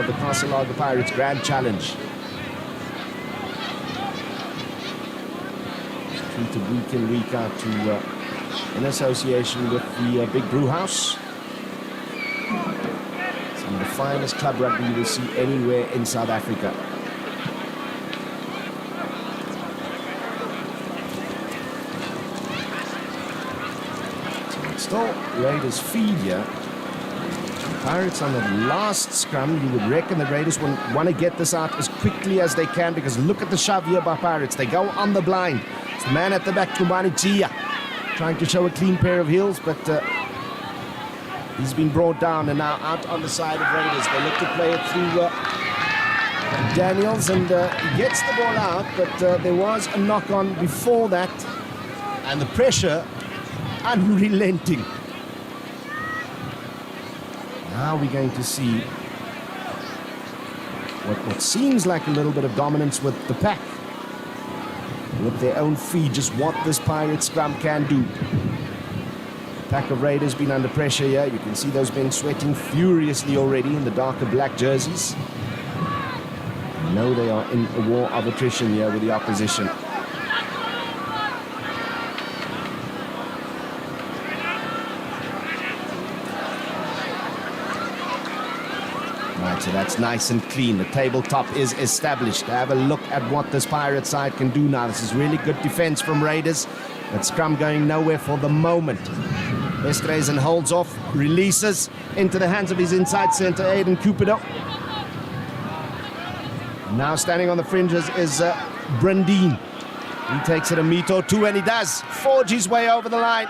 of the Castle Lager Pirates Grand Challenge. Treated week in, week out in association with the Big Brew House. Some of the finest club rugby you will see anywhere in South Africa. So it's still Raiders feed here. Pirates on the last scrum, you would reckon the Raiders want to get this out as quickly as they can, because look at the shove here by Pirates. They go on the blind. It's the man at the back, Tumani Gia, trying to show a clean pair of heels, but he's been brought down and now out on the side of Raiders. They look to play it through Daniels, and he gets the ball out, but there was a knock-on before that, and the pressure unrelenting. Now we're going to see what seems like a little bit of dominance with the pack, with their own feed, just what this Pirate scrum can do. Pack of Raiders been under pressure here. You can see those men sweating furiously already in the darker black jerseys. You know they are in a war of attrition here with the opposition. Right, so that's nice and clean. The tabletop is established. Have a look at what this Pirate side can do now. This is really good defense from Raiders. That scrum going nowhere for the moment. Estreisen holds off, releases into the hands of his inside centre, Aiden Cupido. Now standing on the fringes is Brandine. He takes it a meter or two, and he does forge his way over the line.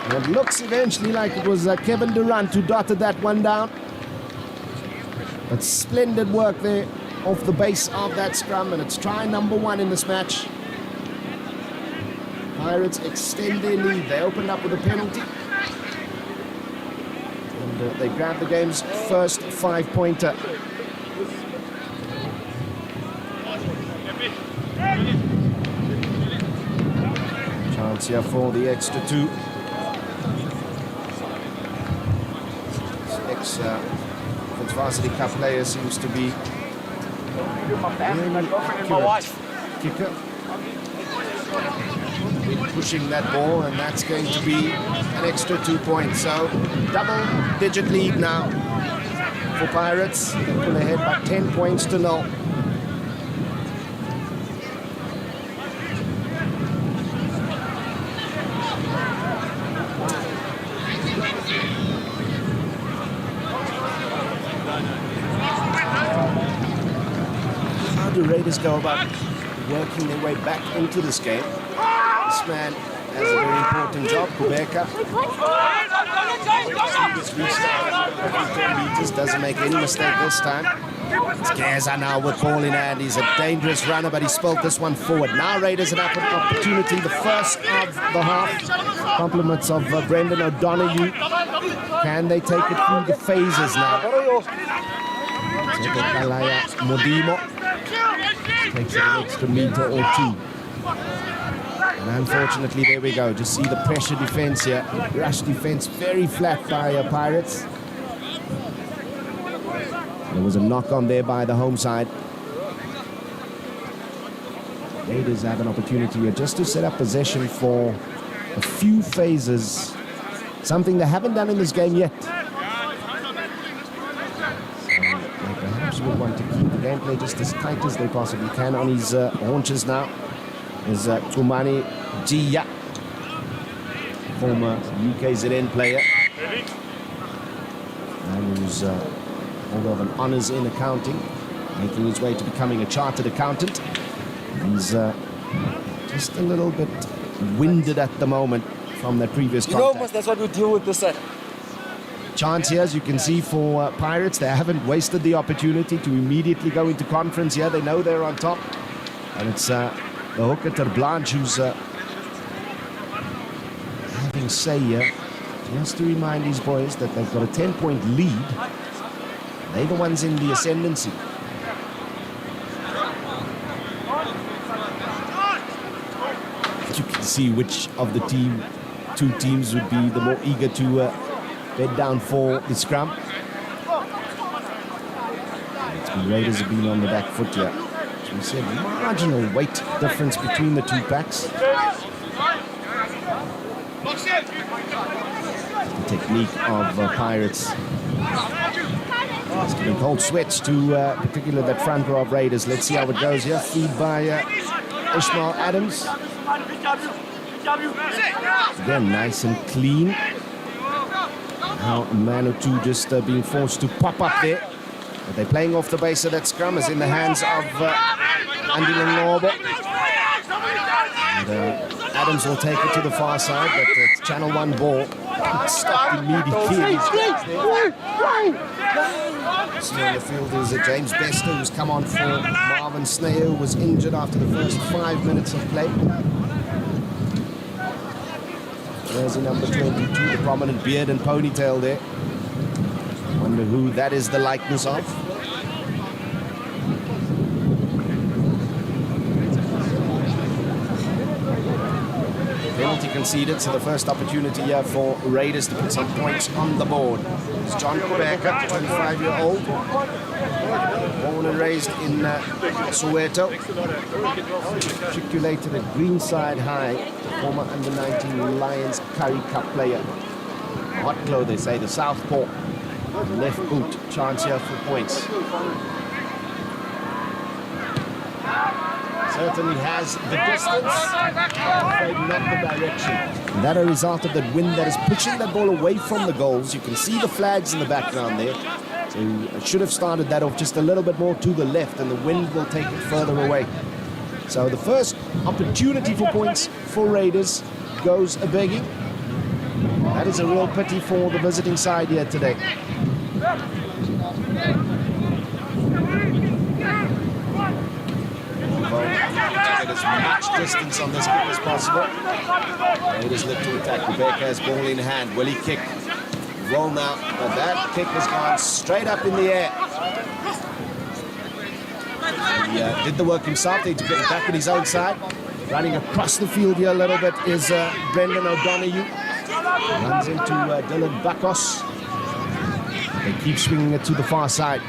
And it looks eventually like it was Kevin Durant who dotted that one down. But splendid work there off the base of that scrum, and it's try number one in this match. Pirates extend their lead. They opened up with a penalty. And they grabbed the game's first 5-pointer. Chance here for the extra two. Ex-Varsity Cup player seems to be kicker. Pushing that ball, and that's going to be an extra 2 points. So double-digit lead now for Pirates. They pull ahead by 10 points to 0. How do Raiders go about working their way back into this game? This man has a very important job, Kubeka. Meters, doesn't make any mistake this time. Gaza now with ball in hand. He's a dangerous runner, but he spilled this one forward. Now Raiders an opportunity, the first of the half. Compliments of Brendan O'Donoghue. Can they take it through the phases now? Kalaya Modimo takes an extra meter or two. And unfortunately, there we go. Just see the pressure defense here. Rush defense very flat by Pirates. There was a knock on there by the home side. Raiders have an opportunity here just to set up possession for a few phases. Something they haven't done in this game yet. So they perhaps will want to keep the gameplay just as tight as they possibly can. On his haunches now is Tumani Gia, former UKZN player, and who's holder of an honours in accounting, making his way to becoming a chartered accountant. He's just a little bit winded at the moment from their previous contact. That's what we deal with this side. Chance here, as you can see, for Pirates. They haven't wasted the opportunity to immediately go into conference here. They know they're on top, and it's the hooker Terblanche who's having say here, just to remind these boys that they've got a 10-point lead. They're the ones in the ascendancy. You can see which of the two teams would be the more eager to bed down for the scrum. The Raiders have been on the back foot here. As we said, marginal weight difference between the two packs. The technique of Pirates. It's giving cold sweats to particularly that front row of Raiders. Let's see how it goes here. Feed by Ishmael Adams. Again, nice and clean. Now a man or two just being forced to pop up there. But they're playing off the base of that scrum. Is in the hands of Andy Lengobo. And Adams will take it to the far side, but it's Channel 1 ball. It's stopped immediately. Still on the field is James Bester, who's come on for Marvin Snayer, who was injured after the first 5 minutes of play. There's a number 22, the prominent beard and ponytail there. Wonder who that is the likeness of. Penalty conceded, so the first opportunity here for Raiders to put some points on the board. It's John Kubeka, 25-year-old, born and raised in Soweto. Matriculated at Greenside High, former under-19 Lions Currie Cup player. Hot glow, they say, the southpaw. Left boot, chance here for points. Certainly has the distance, afraid not the direction. And that a result of that wind that is pushing that ball away from the goals. You can see the flags in the background there. So it should have started that off just a little bit more to the left, and the wind will take it further away. So the first opportunity for points for Raiders goes a-begging. That is a real pity for the visiting side here today. Get as much distance on this kick as possible. Raiders look to attack. Kubeka has ball in hand. Will he kick? Roll now, but that kick has gone straight up in the air. He did the work himself there to get it back on his own side. Running across the field here a little bit is Brendan O'Donoghue. Runs into Dylan Bakos. They keep swinging it to the far side.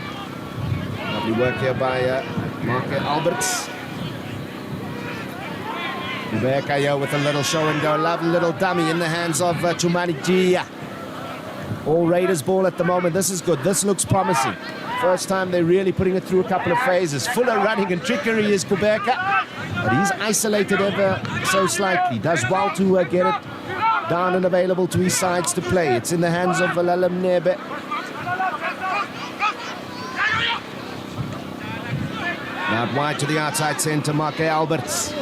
Lovely work here by Mark Alberts. Kubeka here with a little show and go. Lovely little dummy in the hands of Chumani Gia. All Raiders ball at the moment. This is good. This looks promising. First time they're really putting it through a couple of phases. Full of running and trickery is Kubeka. But he's isolated ever so slightly. Does well to get it down and available to his sides to play. It's in the hands of Valalam Nebe. Out wide to the outside centre, Mark Alberts.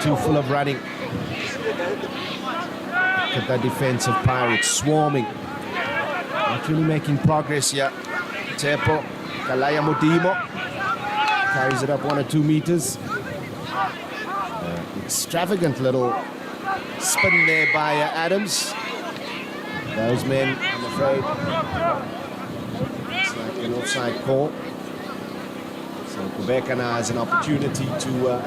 Too full of running. Look at that defense of Pirates swarming. Not really making progress here. Tepo, Kalaya Modimo carries it up 1 or 2 meters. Extravagant little spin there by Adams. Those men, I'm afraid, it's like an offside call. So Kubeka now has an opportunity to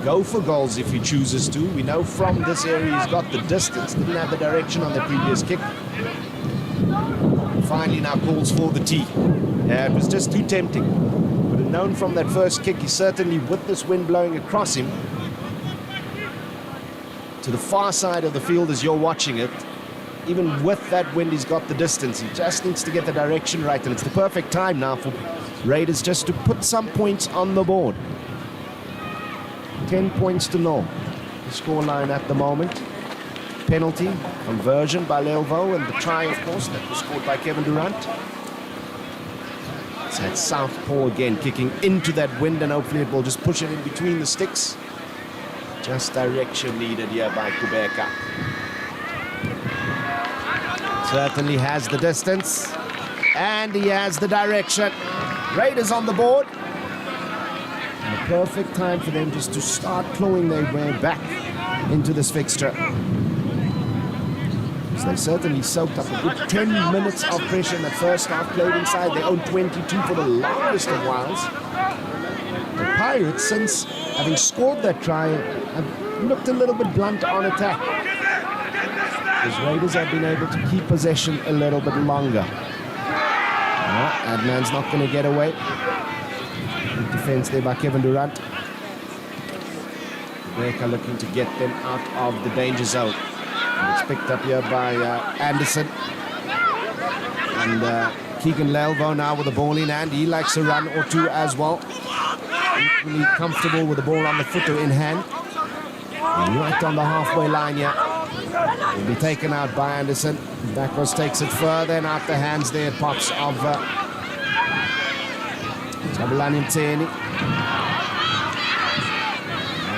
go for goals if he chooses to. We know from this area he's got the distance, didn't have the direction on the previous kick. Finally now calls for the tee. It was just too tempting. Would have known from that first kick, he certainly, with this wind blowing across him, to the far side of the field as you're watching it, even with that wind he's got the distance. He just needs to get the direction right, and it's the perfect time now for Raiders just to put some points on the board. 10 points to 0. The scoreline at the moment. Penalty, conversion by Lelvo, and the try, of course, that was scored by Kevin Durant. It's that southpaw again, kicking into that wind, and hopefully it will just push it in between the sticks. Just direction needed here by Kubeka. Certainly has the distance, and he has the direction. Raiders on the board. And a perfect time for them just to start clawing their way back into this fixture. So they certainly soaked up a good 10 minutes of pressure in the first half, played inside their own 22 for the longest of whiles. The Pirates, since having scored that try, have looked a little bit blunt on attack. The Raiders have been able to keep possession a little bit longer. Adnan's not going to get away. Good defense there by Kevin Durant. Baker looking to get them out of the danger zone. And it's picked up here by Anderson. And Keegan Lelvo now with the ball in hand. He likes a run or two as well. Equally comfortable with the ball on the foot or in hand. And right on the halfway line here. Will be taken out by Anderson. Bakos takes it further and out the hands there. Pops of Jabulani Mteni.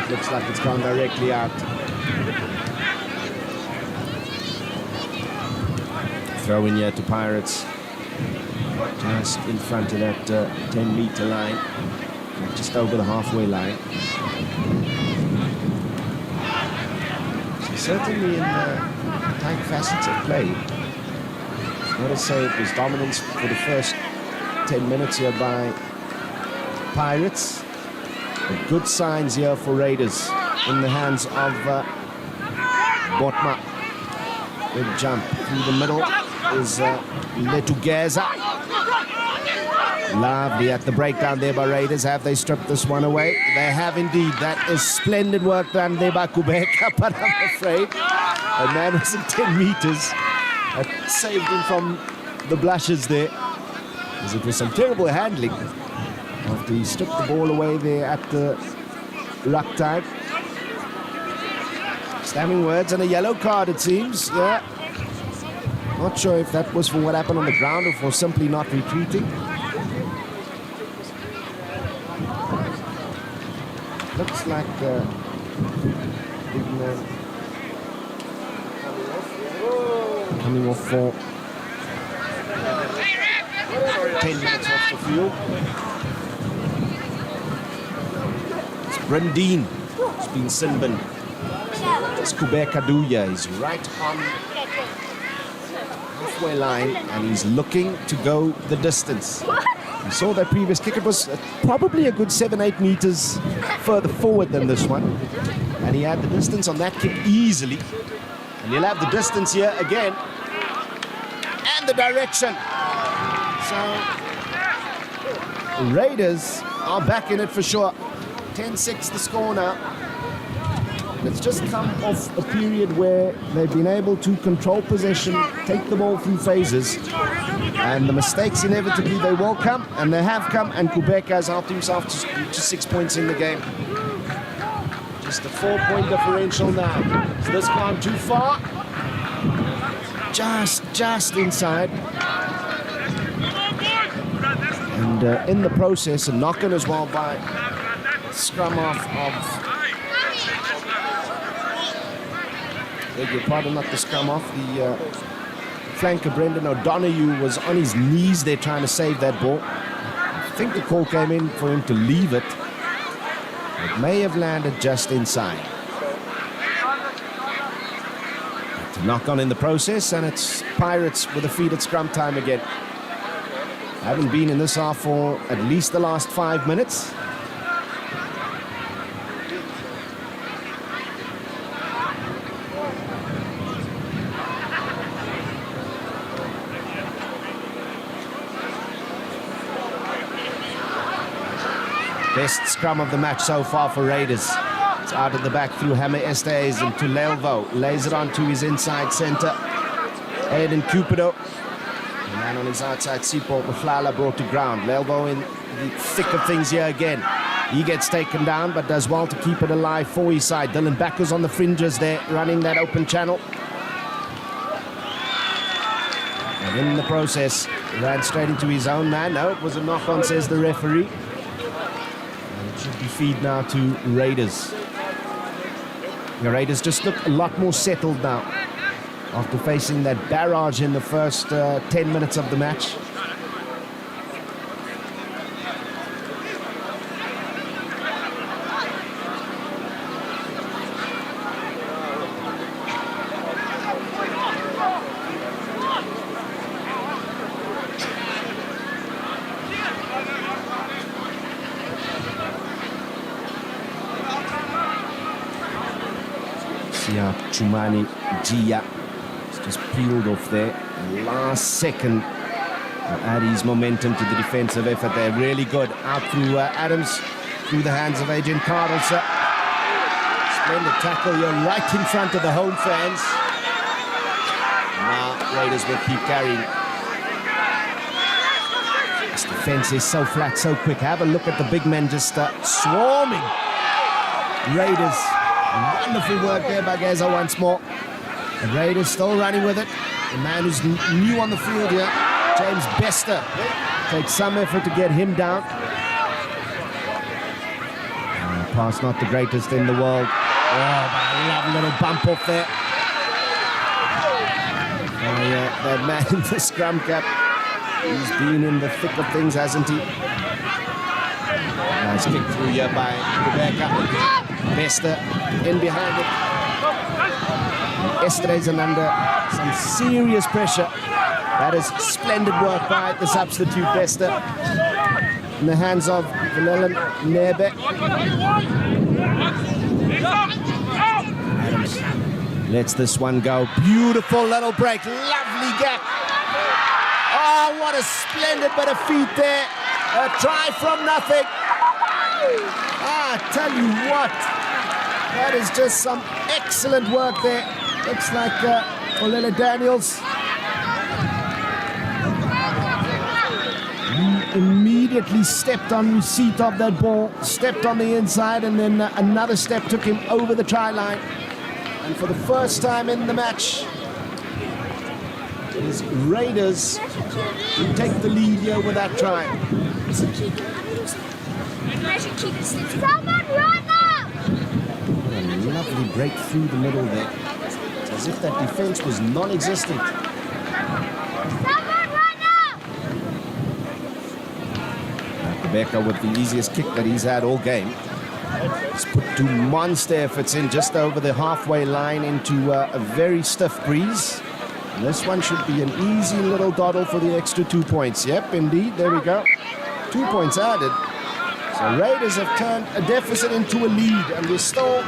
It looks like it's gone directly out. Throw in here to Pirates. Just in front of that 10-meter line. Just over the halfway line. So certainly in tight facets of play. Not to say it was dominance for the first 10 minutes here by Pirates. But good signs here for Raiders in the hands of Botma. Good jump through the middle is Letugeza. Lovely at the breakdown there by Raiders. Have they stripped this one away? They have indeed. That is splendid work done there by Kubeka, but I'm afraid a man was in 10 meters. That saved him from the blushes there, as it was some terrible handling after he stripped the ball away there at the ruck time. Stamming words and a yellow card, it seems. Yeah. Not sure if that was for what happened on the ground or for simply not retreating. Looks like big man coming off for 10 minutes off the field. It's Brandine. It's been Sinbin. It's Kubeka Duya. He's right on halfway line and he's looking to go the distance. We saw that previous kick. It was probably a good 7-8 meters further forward than this one. And he had the distance on that kick easily. And he'll have the distance here again. And the direction. So Raiders are back in it for sure. 10-6 the score now. And it's just come off a period where they've been able to control possession, take the ball through phases. And the mistakes inevitably they will come, and they have come, and Kubeka has helped himself to 6 points in the game. Just a 4-point differential now. Has this gone too far? Just inside. And in the process, a knock-in as well by scrum off of... Beg your pardon, not the scrum off, the... flanker Brendan O'Donoghue was on his knees there trying to save that ball. I think the call came in for him to leave it. It may have landed just inside. To knock on in the process, and it's Pirates with a feed at scrum time again. Haven't been in this half for at least the last 5 minutes. Best scrum of the match so far for Raiders. It's out at the back through Hammer Estes and to Lelvo. Lays it on to his inside centre. Aiden Cupido. The man on his outside, Sipho Muflala brought to ground. Lelvo in the thick of things here again. He gets taken down but does well to keep it alive for his side. Dylan Bakos on the fringes there, running that open channel. And in the process, ran straight into his own man. No, it was a knock-on, says the referee. Should be feed now to Raiders. The Raiders just look a lot more settled now after facing that barrage in the first 10 minutes of the match. Chumani Gia just peeled off there. Last second add his momentum to the defensive effort there. Really good. Out through Adams, through the hands of Adrian Cardlesa. Splendid tackle here right in front of the home fans. Now Raiders will keep carrying. This defense is so flat, so quick. Have a look at the big men just swarming Raiders. Wonderful work there by Geza once more. The Raiders still running with it. The man who's new on the field here, James Bester, takes some effort to get him down. Pass not the greatest in the world. Oh, but a lovely little bump off there. That man in the scrum cap, he's been in the thick of things, hasn't he? Nice kick through here by Rebecca. Bester in behind it. Esterhuizen under some serious pressure. That is splendid work by the substitute Bester. In the hands of Willem Nebe. Adams lets this one go. Beautiful little break. Lovely gap. Oh, what a splendid bit of feet there. A try from nothing. I tell you what. That is just some excellent work there. Looks like Olele Daniels. He immediately stepped on receipt of that ball, stepped on the inside, and then another step took him over the try line. And for the first time in the match, it is Raiders who take the lead here with that try. Someone run up! A lovely break through the middle there. It's as if that defense was non-existent. Someone run up! Rebecca with the easiest kick that he's had all game. He's put two monster efforts in just over the halfway line into a very stiff breeze. And this one should be an easy little doddle for the extra 2 points. Yep, indeed. There we go. 2 points added. So Raiders have turned a deficit into a lead, and we're still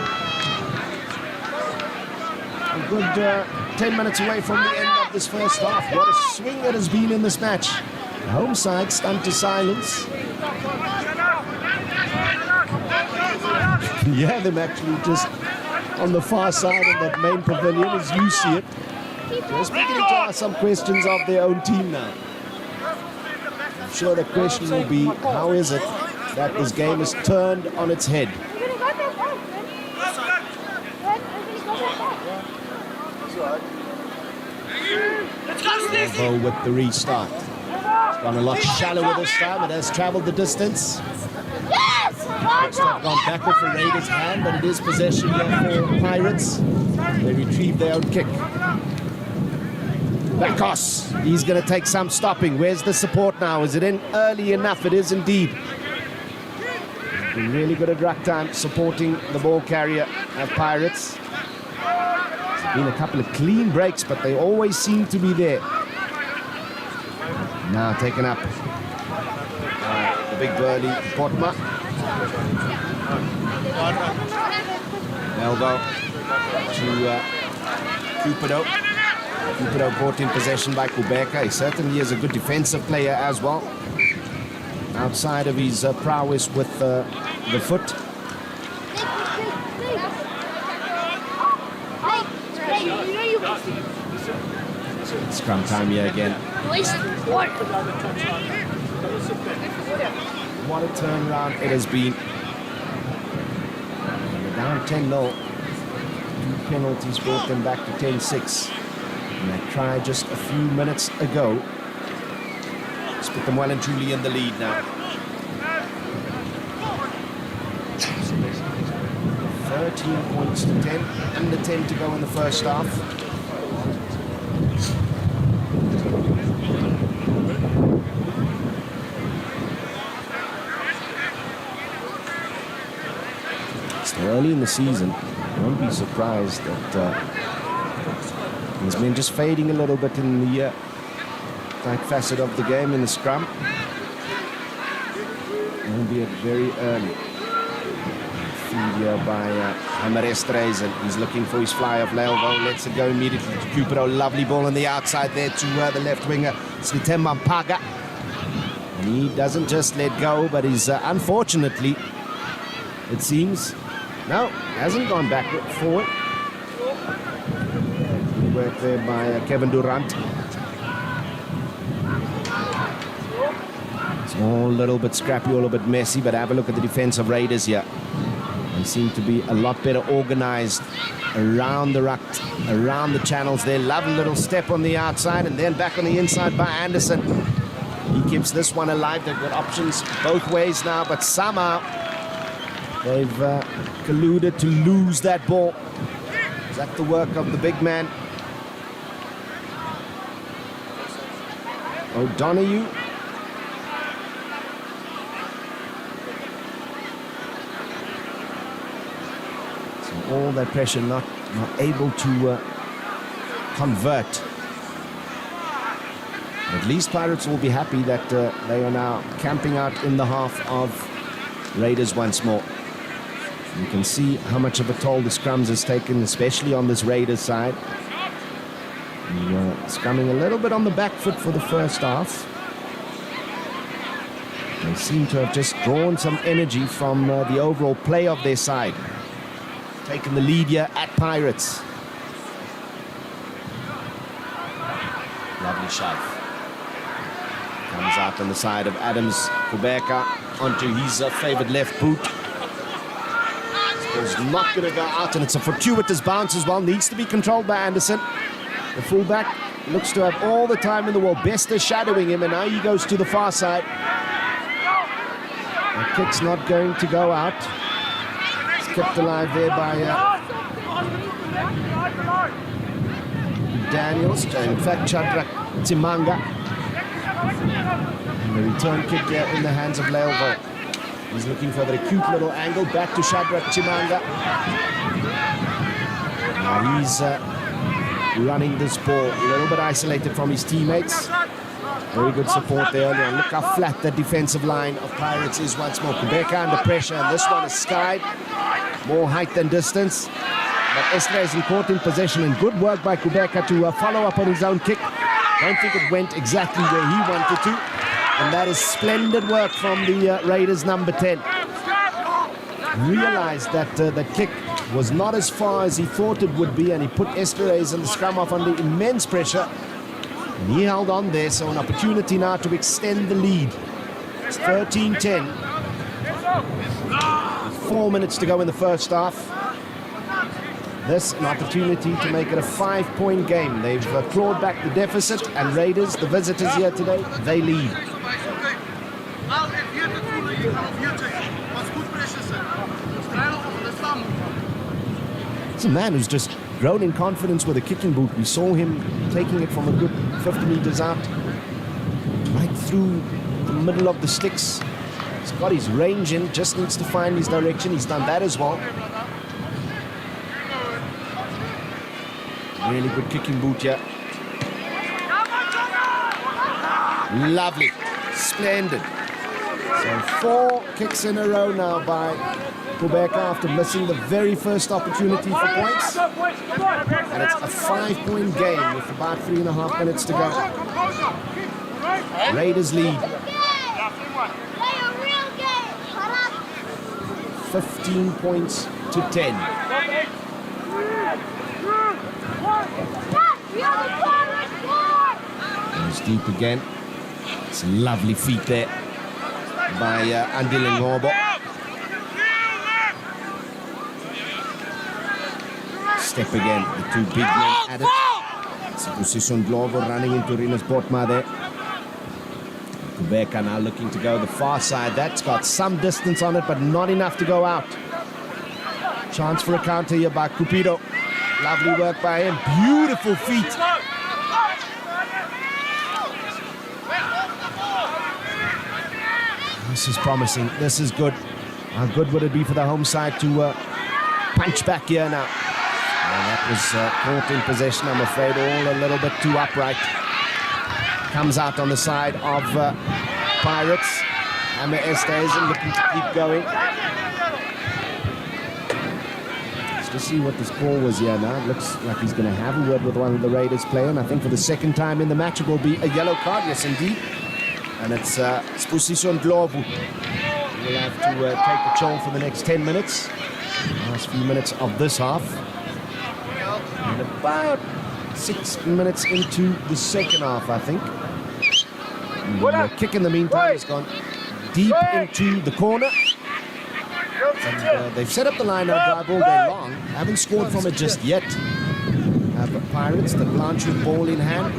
a good 10 minutes away from the end of this first half. What a swing it has been in this match. The home side stunned to silence. Yeah, them actually just on the far side of that main pavilion as you see it. Just beginning to ask some questions of their own team now. I'm sure the question will be, how is it that this game is turned on its head? Although with the restart. It's gone a lot shallower this time. It has traveled the distance. It's not gone back off the Raiders' hand, but it is possession here for Pirates. They retrieve their own kick. Bakos, he's going to take some stopping. Where's the support now? Is it in early enough? It is indeed. Been really good at ruck time supporting the ball carrier of Pirates. There's been a couple of clean breaks, but they always seem to be there. Now taken up the big burly Potma. Elbow to Cupido. Cupido brought in possession by Kubeka. He certainly is a good defensive player as well. Outside of his prowess with the foot. Scrum time here again. What a turnaround it has been. They're down 10-0. 2 penalties brought them back to 10-6. And they tried just a few minutes ago. Let's put them well and truly in the lead now. 13 points to 10. Under 10 to go in the first half. Still early in the season. I won't be surprised that he's been just fading a little bit in the tight facet of the game in the scrum. Albeit very early. Feed here by Hammer Esterhuizen. He's looking for his fly of Leilvo. Lets it go immediately to Cupido. Lovely ball on the outside there to the left winger. It's Litemba Mpaga. And he doesn't just let go, but he's unfortunately, it seems, no, hasn't gone backward, forward. Good work there by Kevin Durant. It's all a little bit scrappy, all a bit messy, but have a look at the defense of Raiders here. They seem to be a lot better organized around the ruck, around the channels there. Lovely little step on the outside and then back on the inside by Anderson. He keeps this one alive. They've got options both ways now, but somehow they've colluded to lose that ball. Is that the work of the big man? O'Donoghue. So all that pressure not able to convert. At least Pirates will be happy that they are now camping out in the half of Raiders once more. You can see how much of a toll the scrums has taken, especially on this Raiders side. Scrumming a little bit on the back foot for the first half. They seem to have just drawn some energy from the overall play of their side. Taking the lead here at Pirates. Lovely shove. Comes out on the side of Adams Kubeka onto his favourite left boot. It's not going to go out, and it's a fortuitous bounce as well. Needs to be controlled by Anderson. The fullback looks to have all the time in the world. Bester shadowing him, and now he goes to the far side. The kick's not going to go out. It's kept alive there by Daniels. In fact, Shadrach Timanga. And the return kick there in the hands of Leovo. He's looking for the cute little angle. Back to Shadrach Chimanga. Now he's running this ball a little bit isolated from his teammates. Very good support there earlier. Look how flat the defensive line of Pirates is once more. Kubeka under pressure, and this one is skied. More height than distance. But Estre is in caught in possession, and good work by Kubeka to follow up on his own kick. Don't think it went exactly where he wanted to. And that is splendid work from the Raiders number 10. Realized that the kick was not as far as he thought it would be, and he put Esterhazy and the scrum off under immense pressure. And he held on there, so an opportunity now to extend the lead. It's 13-10. 4 minutes to go in the first half. This an opportunity to make it a 5-point game. They've clawed back the deficit, and Raiders, the visitors here today, they lead. It's a man who's just grown in confidence with a kicking boot. We saw him taking it from a good 50 meters out, right through the middle of the sticks. He's got his range in, just needs to find his direction. He's done that as well. Really good kicking boot here. Lovely. Splendid. So 4 kicks in a row now by Kubeka after missing the very first opportunity for points. And it's a 5-point game with about 3.5 minutes to go. Raiders lead. 15 points to 10. Goes deep again. It's lovely feet there by Andile Ngobo. Step again, the 2 big men at it. It's a position Glovo running into Rinus Botma there. Kubeka now looking to go the far side. That's got some distance on it, but not enough to go out. Chance for a counter here by Cupido. Lovely work by him. Beautiful feet. This is promising. This is good. How good would it be for the home side to punch back here now? And that was caught in possession, I'm afraid, all a little bit too upright. Comes out on the side of Pirates. Hammer Esterhazy looking to keep going. Just see what this call was here now. It looks like he's going to have a word with one of the Raiders player, and I think for the second time in the match it will be a yellow card. Yes, indeed. And it's Spusiso Ndlovu. We'll have to take the chill for the next 10 minutes. Last few minutes of this half. And about 6 minutes into the second half, I think. The kick in the meantime has gone deep into the corner. And they've set up the line-out drive all day long. Haven't scored from it just yet. The Pirates, the Blanchard ball in hand.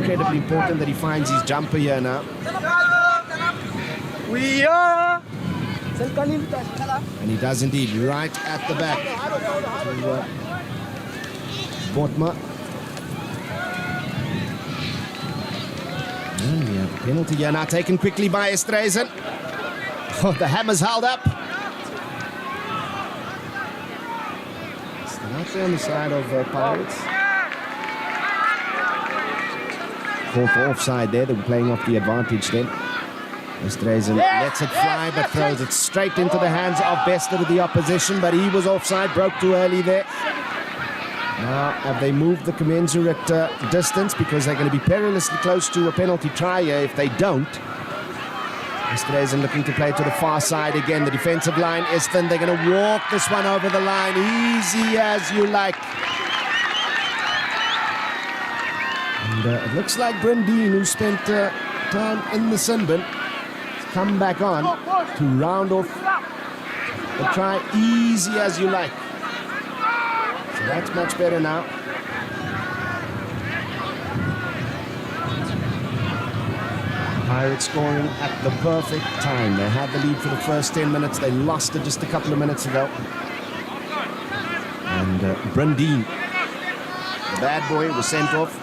Incredibly important that he finds his jumper here now. We are. And he does indeed, right at the back. To Botma. And we have a penalty here now taken quickly by Estreisen. Oh, the hammer's held up. Still out there on the side of Pirates. Call for offside there. They were playing off the advantage then. Estreisen lets it fly but throws it straight into the hands of Bester of the opposition, but he was offside, broke too early there. Now, have they moved the commensurate distance, because they're going to be perilously close to a penalty try here if they don't. Estreisen looking to play to the far side again. The defensive line is thin. They're going to walk this one over the line, easy as you like. And it looks like Brandine, who spent time in the Sinbin, come back on to round off the try easy as you like. So that's much better now. Pirates scoring at the perfect time. They had the lead for the first 10 minutes. They lost it just a couple of minutes ago. And Brandine, the bad boy, was sent off.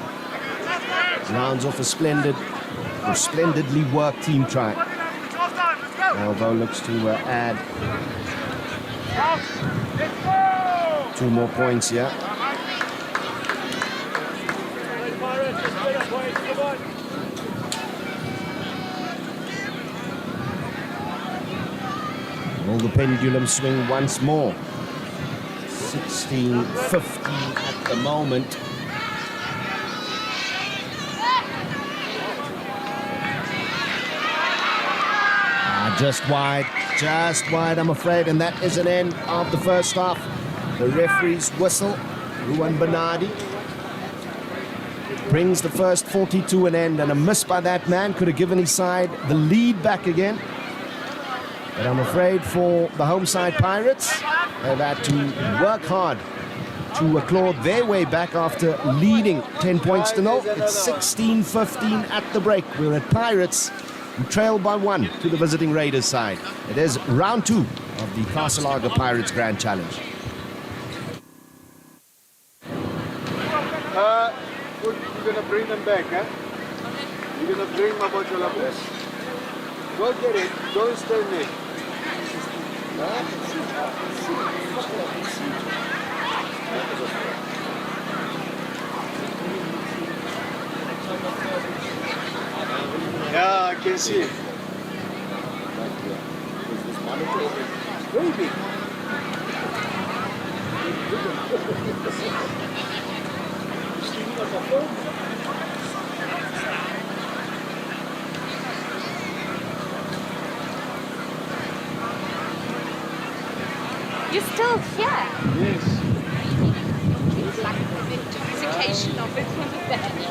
Rounds off a splendidly worked team try. Although looks to add 2 more points here. Will the pendulum swing once more? 16-15 at the moment. Just wide, I'm afraid, and that is an end of the first half. The referee's whistle, Ruan Bernardi, brings the first 40 to an end, and a miss by that man could have given his side the lead back again. But I'm afraid for the home side Pirates, they've had to work hard to claw their way back after leading 10 points to 0. It's 16-15 at the break. We're at Pirates, who trail by 1 to the visiting Raiders side. It is round 2 of the Castle Pirates Grand Challenge. You're gonna bring them back, huh? You're gonna bring Mabojola back. Go get it. Don't stay there. Yeah, I can see it. Very big. You're still here? Yes. It's like a vindication of it on the bench.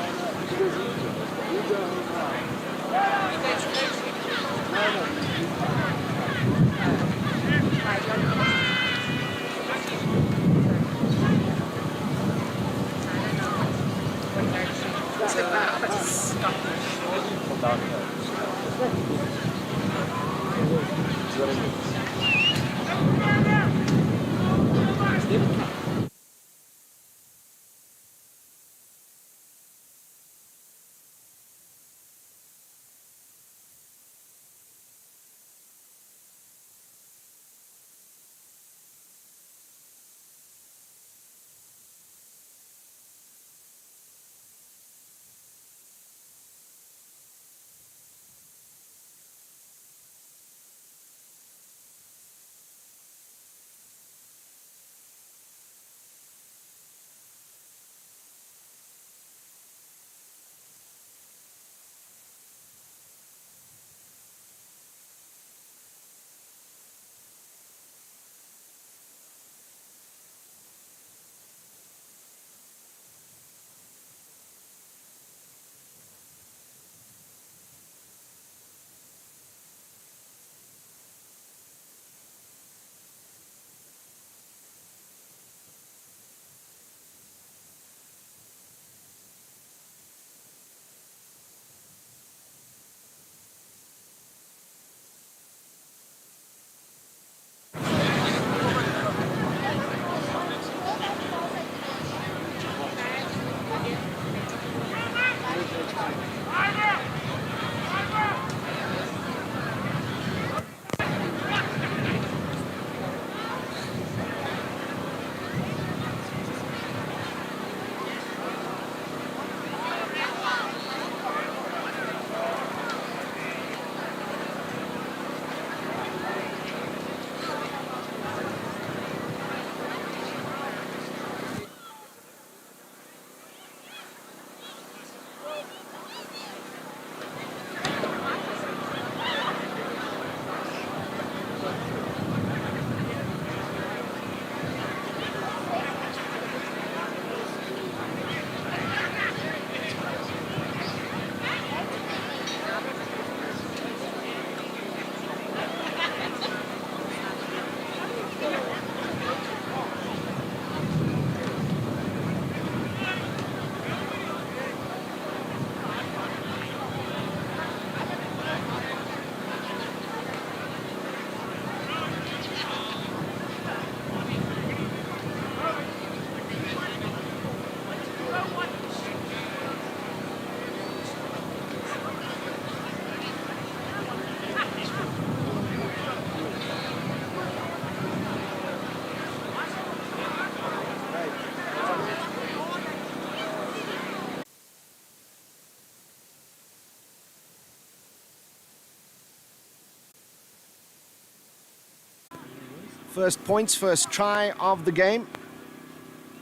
First points, first try of the game.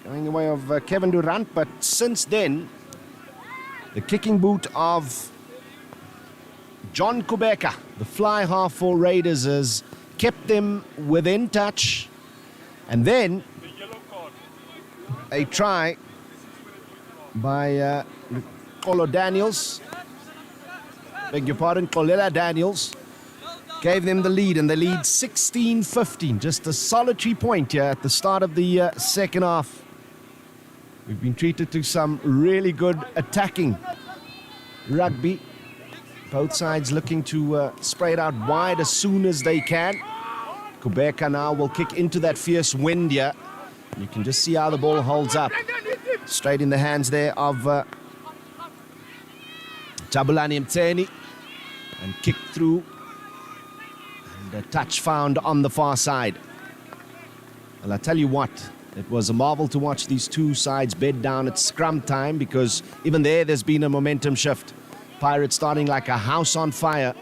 Going the way of Kevin Durant, but since then, the kicking boot of John Kubeka, the fly half for Raiders, has kept them within touch. And then a try by Kolo Daniels, beg your pardon, Kolela Daniels, gave them the lead, and they lead 16-15. Just a solitary point here at the start of the second half. We've been treated to some really good attacking rugby. Both sides looking to spray it out wide as soon as they can. Kubeka now will kick into that fierce wind here. You can just see how the ball holds up. Straight in the hands there of Jabulani Mteni. And kicked through. And a touch found on the far side. Well, I tell you what, it was a marvel to watch these two sides bed down at scrum time, because even there's been a momentum shift. Pirates starting like a house on fire.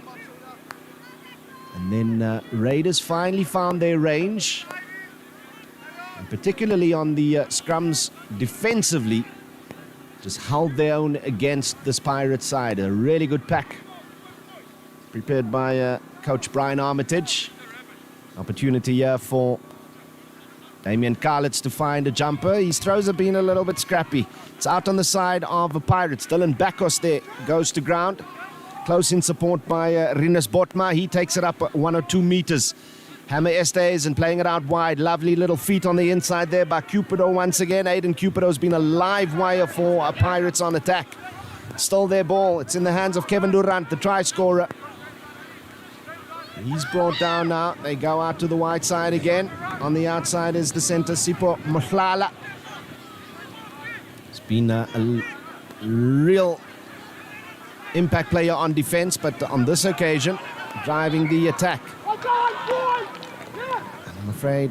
And then Raiders finally found their range. And particularly on the scrums defensively, just held their own against this Pirate side. A really good pack prepared by Coach Brian Armitage. Opportunity here for Damien Karlitz to find a jumper. His throws have been a little bit scrappy. It's out on the side of the Pirates. Dylan Bakos there goes to ground. Close in support by Rinus Botma. He takes it up 1 or 2 meters. Hammer Estes and playing it out wide. Lovely little feet on the inside there by Cupido once again. Aiden Cupido's been a live wire for Pirates on attack. Still their ball. It's in the hands of Kevin Durant, the try scorer. He's brought down now. They go out to the wide side again. On the outside is the center, Sipho Mhlala. It's been a real impact player on defense, but on this occasion, driving the attack. And I'm afraid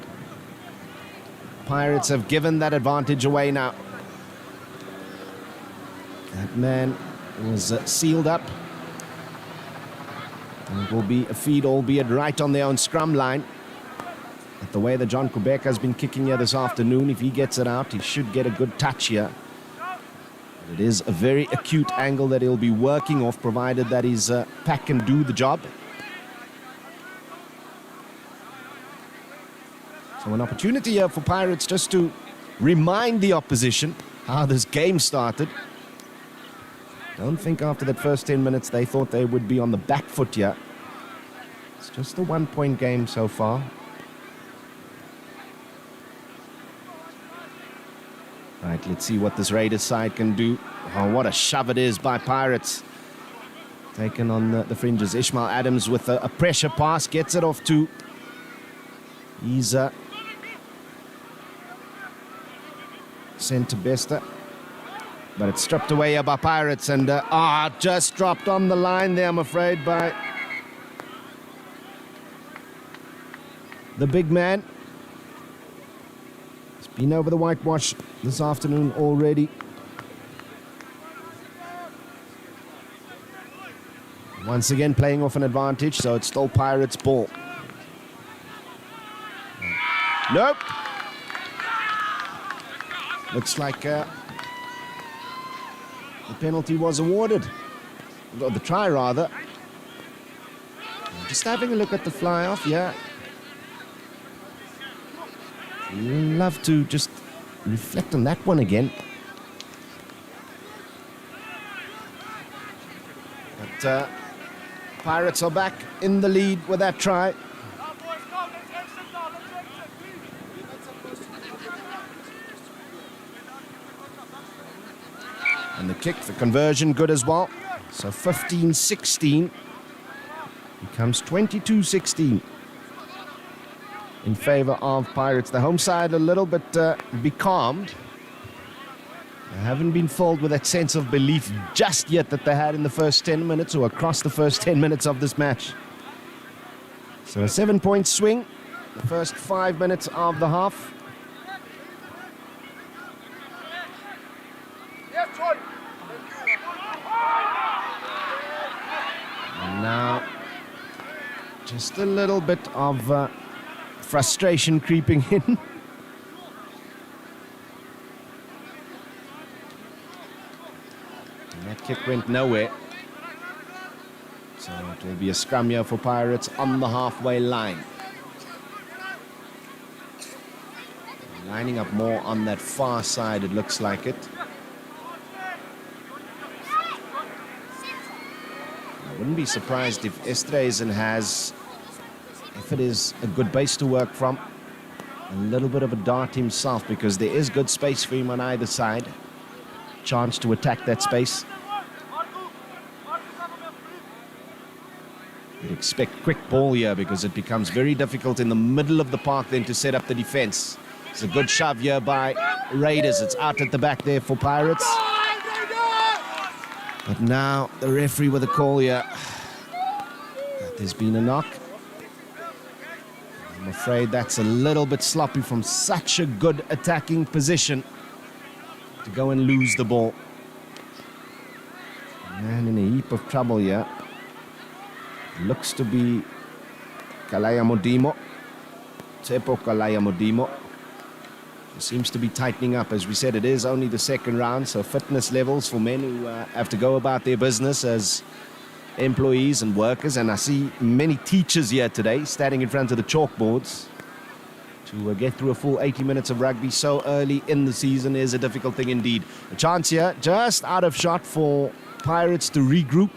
Pirates have given that advantage away now. That man was sealed up. And it will be a feed, albeit right on their own scrum line. But the way that John Kubeka has been kicking here this afternoon, if he gets it out, he should get a good touch here. It is a very acute angle that he'll be working off, provided that his pack can do the job. So an opportunity here for Pirates just to remind the opposition how this game started. Don't think after that first 10 minutes they thought they would be on the back foot here. It's just a 1-point game so far. Right, let's see what this Raiders side can do. Oh, what a shove it is by Pirates. Taken on the fringes. Ishmael Adams with a pressure pass. Gets it off to... He's sent to Bester. But it's stripped away here by Pirates, and just dropped on the line there, I'm afraid, by the big man. He's been over the whitewash this afternoon already. Once again playing off an advantage, so it's still Pirates' ball. Nope. Looks like... the penalty was awarded, or the try rather. Just having a look at the fly-off, yeah. You'd love to just reflect on that one again. But Pirates are back in the lead with that try. And the kick, the conversion, good as well. So 15-16 becomes 22-16 in favor of Pirates. The home side a little bit becalmed. They haven't been filled with that sense of belief just yet that they had in the first 10 minutes or across the first 10 minutes of this match. So a 7-point swing, the first 5 minutes of the half. And now, just a little bit of frustration creeping in. And that kick went nowhere. So it will be a scrum here for Pirates on the halfway line. Lining up more on that far side, it looks like it. I wouldn't be surprised if Esterhuizen has, if it is a good base to work from, a little bit of a dart himself, because there is good space for him on either side. Chance to attack that space. You'd expect quick ball here because it becomes very difficult in the middle of the park then to set up the defense. It's a good shove here by Raiders. It's out at the back there for Pirates. But now the referee with a call here. There's been a knock. I'm afraid that's a little bit sloppy from such a good attacking position to go and lose the ball. Man in a heap of trouble here. Looks to be Kalaya Modimo. Tsepo Kalaya Modimo. Seems to be tightening up. As we said, it is only the second round, so fitness levels for men who have to go about their business as employees and workers. And I see many teachers here today standing in front of the chalkboards. To get through a full 80 minutes of rugby so early in the season is a difficult thing indeed. A chance here, just out of shot for Pirates to regroup,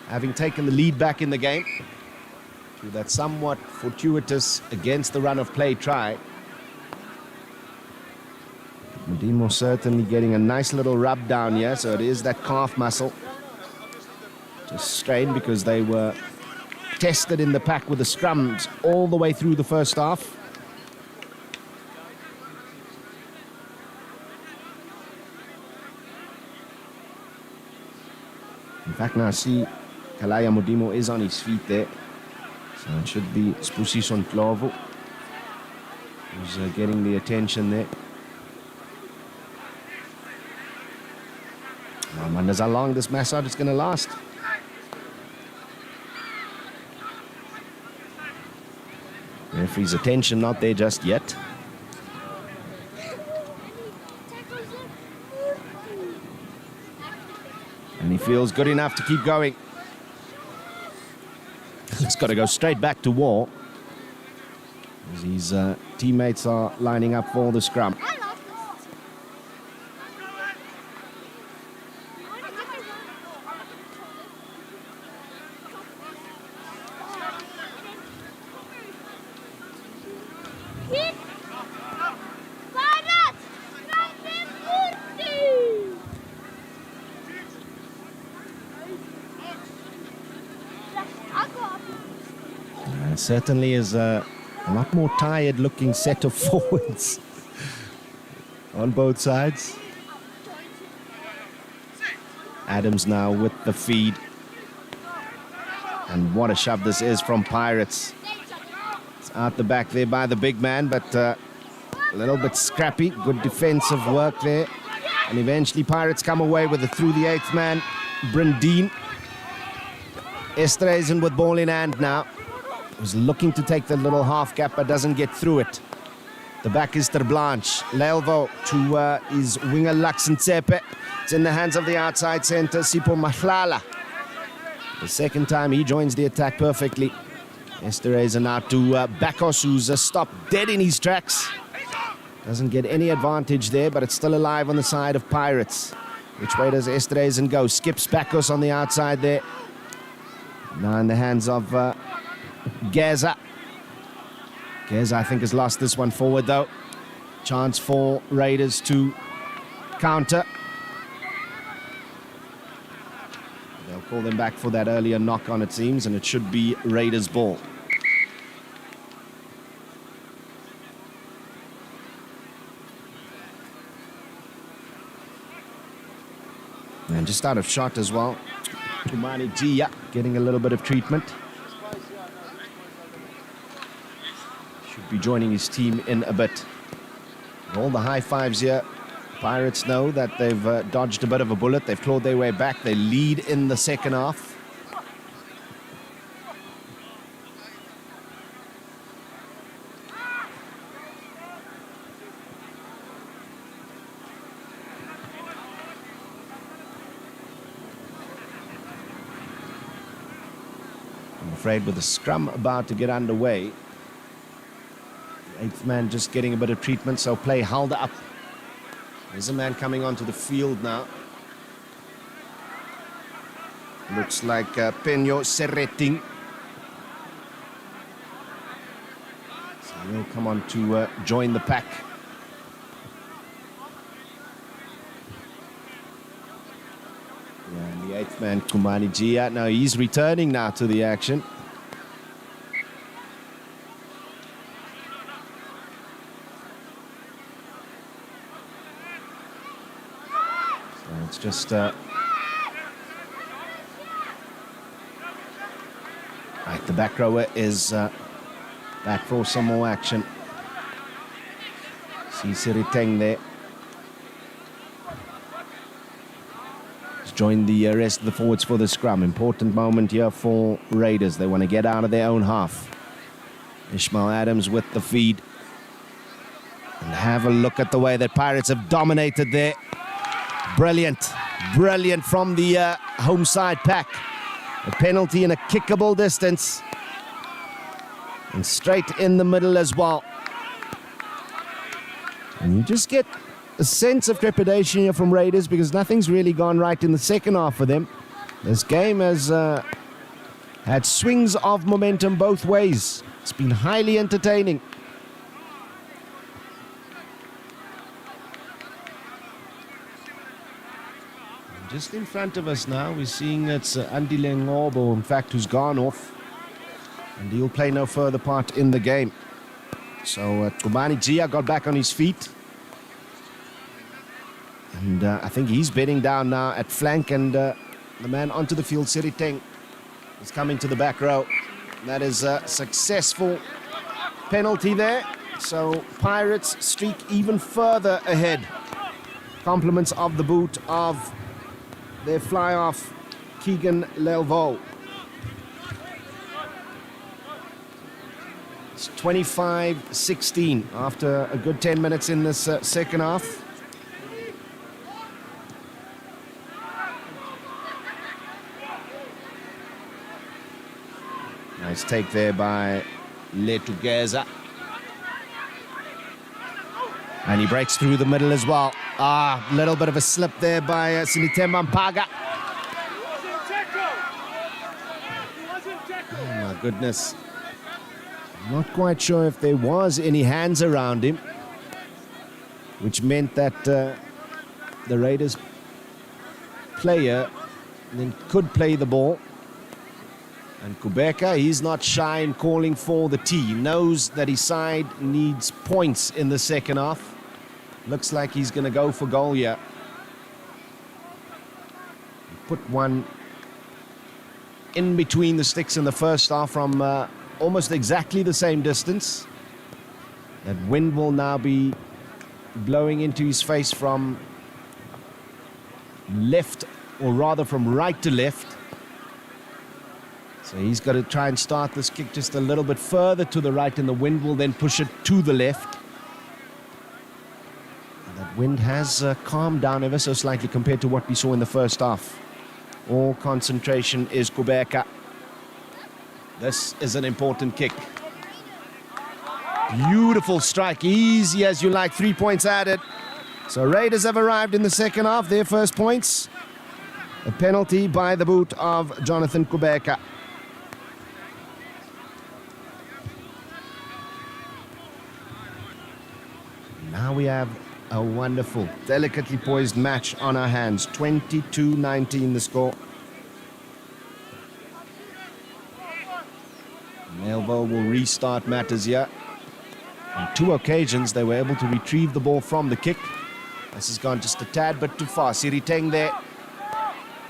having taken the lead back in the game. Through that somewhat fortuitous against the run of play try. Modimo certainly getting a nice little rub down here, so it is that calf muscle. Just strained because they were tested in the pack with the scrums all the way through the first half. In fact, now I see Kalaya Modimo is on his feet there. So it should be Spusiso Ndlovu who's getting the attention there. I wonder how long this massage is going to last. Referee's attention not there just yet. And he feels good enough to keep going. He's got to go straight back to war, as his teammates are lining up for the scrum. Certainly is a lot more tired looking set of forwards on both sides. Adams now with the feed. And what a shove this is from Pirates. It's out the back there by the big man, but a little bit scrappy. Good defensive work there. And eventually Pirates come away with it through the eighth man, Brindine. Esterhuizen with ball in hand now. Was looking to take the little half gap, but doesn't get through it. The back is Terblanche. Lelvo to his winger Laxentsepe. It's in the hands of the outside centre, Sipho Mahlala. The second time he joins the attack perfectly. Esterhuizen out to Bakos, who's stopped dead in his tracks. Doesn't get any advantage there, but it's still alive on the side of Pirates. Which way does Esterhuizen go? Skips Bakos on the outside there. Now in the hands of Geza. Geza, I think, has lost this one forward, though. Chance for Raiders to counter. They'll call them back for that earlier knock on, it seems, and it should be Raiders' ball. And just out of shot as well. Kumani Jia getting a little bit of treatment. Should be joining his team in a bit. All the high fives here. Pirates know that they've dodged a bit of a bullet. They've clawed their way back. They lead in the second half. I'm afraid with the scrum about to get underway, the 8th man just getting a bit of treatment, so play held up. There's a man coming onto the field now. Looks like Peño Serreting. So he'll come on to join the pack. Yeah, and the 8th man, Kumani Gia. Now he's returning now to the action. So it's just... Right, the back rower is back for some more action. See Siriteng there. Join the rest of the forwards for the scrum. Important moment here for Raiders. They want to get out of their own half. Ishmael Adams with the feed. And have a look at the way that Pirates have dominated there. Brilliant. Brilliant from the home side pack. A penalty in a kickable distance. And straight in the middle as well. And you just get a sense of trepidation here from Raiders because nothing's really gone right in the second half for them. This game has had swings of momentum both ways. It's been highly entertaining. And just in front of us now, we're seeing it's Andile Ngobo, in fact, who's gone off. And he'll play no further part in the game. So Kumani Gia got back on his feet. And I think he's bedding down now at flank, and the man onto the field, Siriteng, is coming to the back row. That is a successful penalty there. So Pirates streak even further ahead. Compliments of the boot of their fly-off, Keegan Lelvo. It's 25-16 after a good 10 minutes in this second half. Nice take there by Letugeza. And he breaks through the middle as well. A little bit of a slip there by Sinitemba Mpaga. Oh my goodness. I'm not quite sure if there was any hands around him, which meant that the Raiders player then could play the ball. And Kubeka, he's not shy in calling for the tee. He knows that his side needs points in the second half. Looks like he's going to go for goal here. Put one in between the sticks in the first half from almost exactly the same distance. That wind will now be blowing into his face from left, or rather from right to left. So he's got to try and start this kick just a little bit further to the right, and the wind will then push it to the left. And that wind has calmed down ever so slightly compared to what we saw in the first half. All concentration is Kubeka. This is an important kick. Beautiful strike, easy as you like, 3 points added. So Raiders have arrived in the second half, their first points. A penalty by the boot of Jonathan Kubeka. Now we have a wonderful, delicately poised match on our hands. 22-19 the score. Melville will restart matters here. On 2 occasions, they were able to retrieve the ball from the kick. This has gone just a tad bit too far. Siriteng there.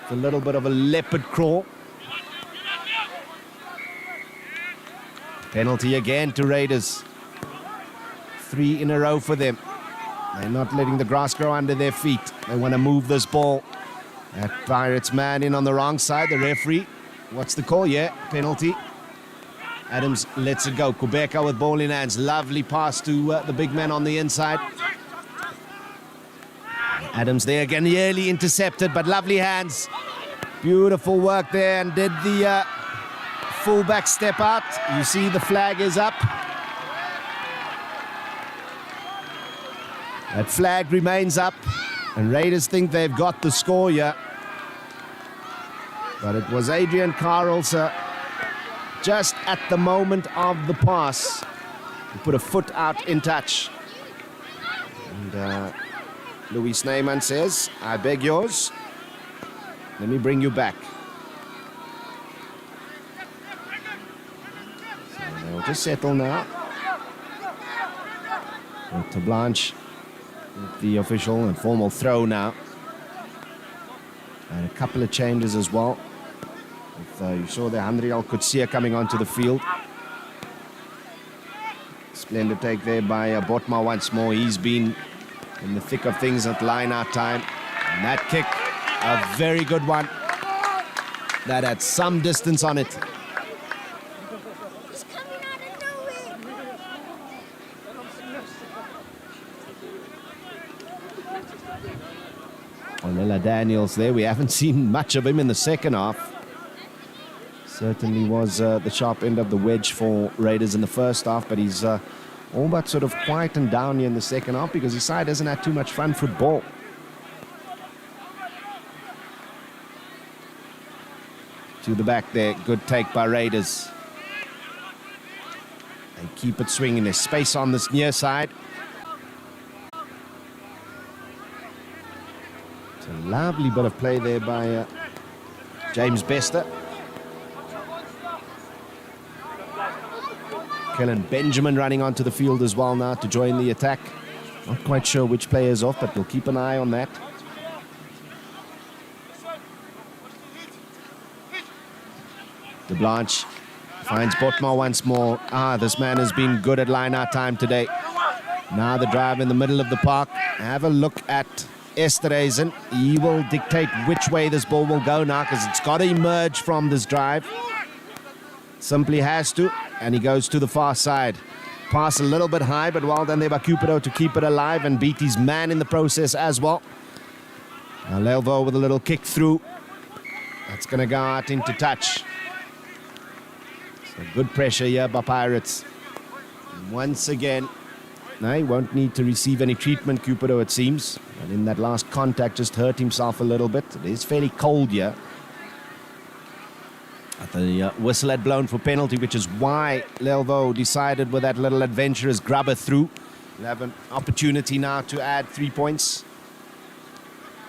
It's a little bit of a leopard crawl. Penalty again to Raiders. 3 in a row for them. They're not letting the grass grow under their feet. They want to move this ball. That Pirates man in on the wrong side. The referee, what's the call? Yeah, penalty. Adams lets it go. Kubeka with ball in hands. Lovely pass to the big man on the inside. Adams there again, nearly intercepted, but lovely hands. Beautiful work there, and did the fullback step out. You see the flag is up. That flag remains up, and Raiders think they've got the score here. But it was Adrian Carlse just at the moment of the pass who put a foot out in touch. And Louis Neyman says, I beg yours, let me bring you back. So they'll just settle now. To Blanche, the official and formal throw now. And a couple of changes as well. With, you saw the Handriel Kutsia coming onto the field. Splendid take there by Botma once more. He's been in the thick of things at line-out time. And that kick, a very good one. That had some distance on it. Olela Daniels there. We haven't seen much of him in the second half. Certainly was the sharp end of the wedge for Raiders in the first half, but he's all but sort of quietened down here in the second half because his side hasn't had too much front foot ball. To the back there, good take by Raiders. They keep it swinging. There's space on this near side. It's a lovely bit of play there by James Bester. Kellen Benjamin running onto the field as well now to join the attack. Not quite sure which player is off, but we'll keep an eye on that. De Blanche finds Botma once more. This man has been good at line-out time today. Now the drive in the middle of the park. Have a look at Esterhuizen. He will dictate which way this ball will go now because it's got to emerge from this drive. Simply has to, and he goes to the far side. Pass a little bit high, but well done there by Cupido to keep it alive and beat his man in the process as well. Now Lelvo with a little kick through. That's going to go out into touch. So good pressure here by Pirates. And once again, no, he won't need to receive any treatment, Cupido, it seems. And in that last contact, just hurt himself a little bit. It is fairly cold here. The whistle had blown for penalty, which is why Lelvo decided with that little adventurous grubber through. He'll have an opportunity now to add 3 points.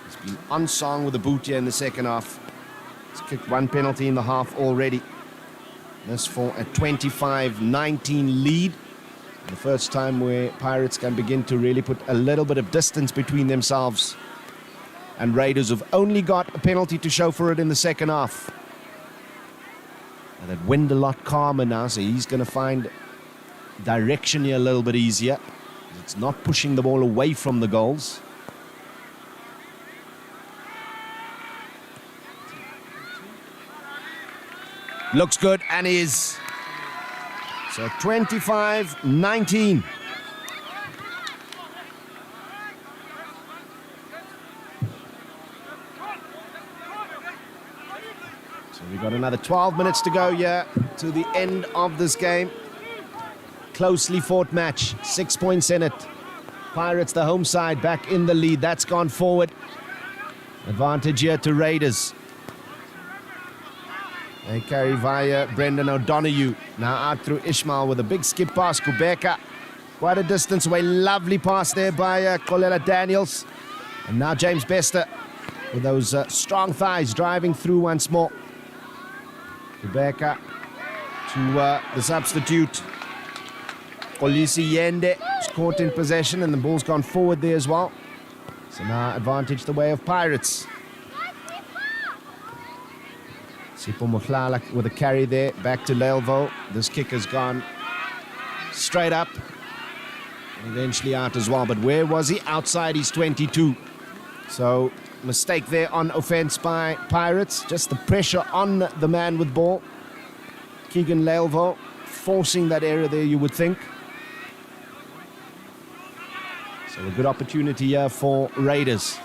He's been on song with the boot here in the second half. He's kicked one penalty in the half already. This for a 25-19 lead. The first time where Pirates can begin to really put a little bit of distance between themselves and Raiders, who've only got a penalty to show for it in the second half. And that wind a lot calmer now, so he's going to find direction here a little bit easier. It's not pushing the ball away from the goals. Looks good and is. So 25-19. So we've got another 12 minutes to go here to the end of this game. Closely fought match, 6 points in it. Pirates, the home side, back in the lead. That's gone forward. Advantage here to Raiders. They carry via Brendan O'Donoghue. Now out through Ishmael with a big skip pass. Kubeka quite a distance away. Lovely pass there by Kolela Daniels. And now James Bester with those strong thighs driving through once more. Kubeka to the substitute. Olisi Yende is caught in possession and the ball's gone forward there as well. So now advantage the way of Pirates. Sipho Mohlala with a carry there, back to Lelvo. This kick has gone straight up, and eventually out as well. But where was he? Outside his 22. So mistake there on offense by Pirates. Just the pressure on the man with ball. Keegan Lelvo forcing that error there, you would think. So a good opportunity here for Raiders.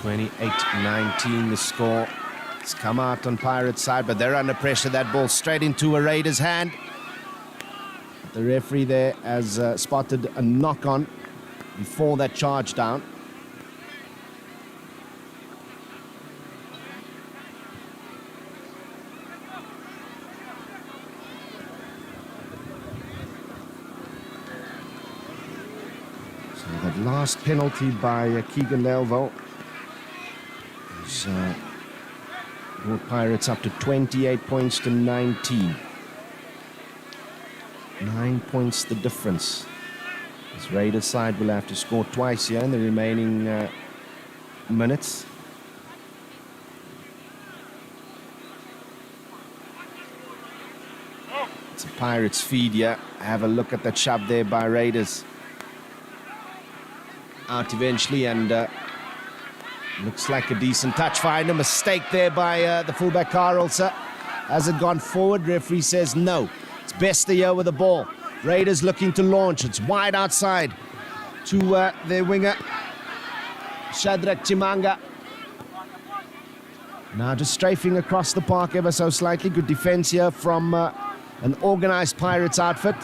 28-19 the score. It's come out on Pirates' side, but they're under pressure. That ball straight into a Raiders' hand. The referee there has spotted a knock-on before that charge down. That last penalty by Keegan Lelvo has brought Pirates up to 28 points to 19. 9 points the difference. This Raiders side will have to score twice here in the remaining minutes. It's a Pirates feed here. Have a look at that shove there by Raiders. Out eventually, and looks like a decent touch. Find a mistake there by the fullback Carlson. Has it gone forward? Referee says no. It's Bester here with the ball. Raiders looking to launch. It's wide outside to their winger Shadrach Chimanga. Now just strafing across the park ever so slightly. Good defense here from an organized Pirates outfit.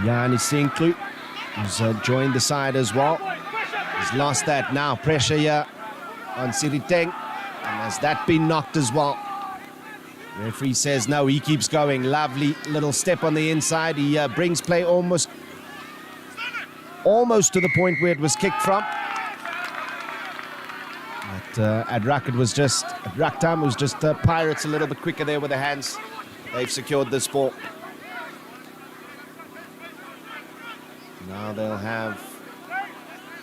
Yanni Sinclair, who's joined the side as well. He's lost that now. Pressure here on Siriteng. And has that been knocked as well? Referee says no, he keeps going. Lovely little step on the inside. He brings play almost to the point where it was kicked from. But at ruck time it was just Pirates a little bit quicker there with the hands. They've secured this ball. Now they'll have...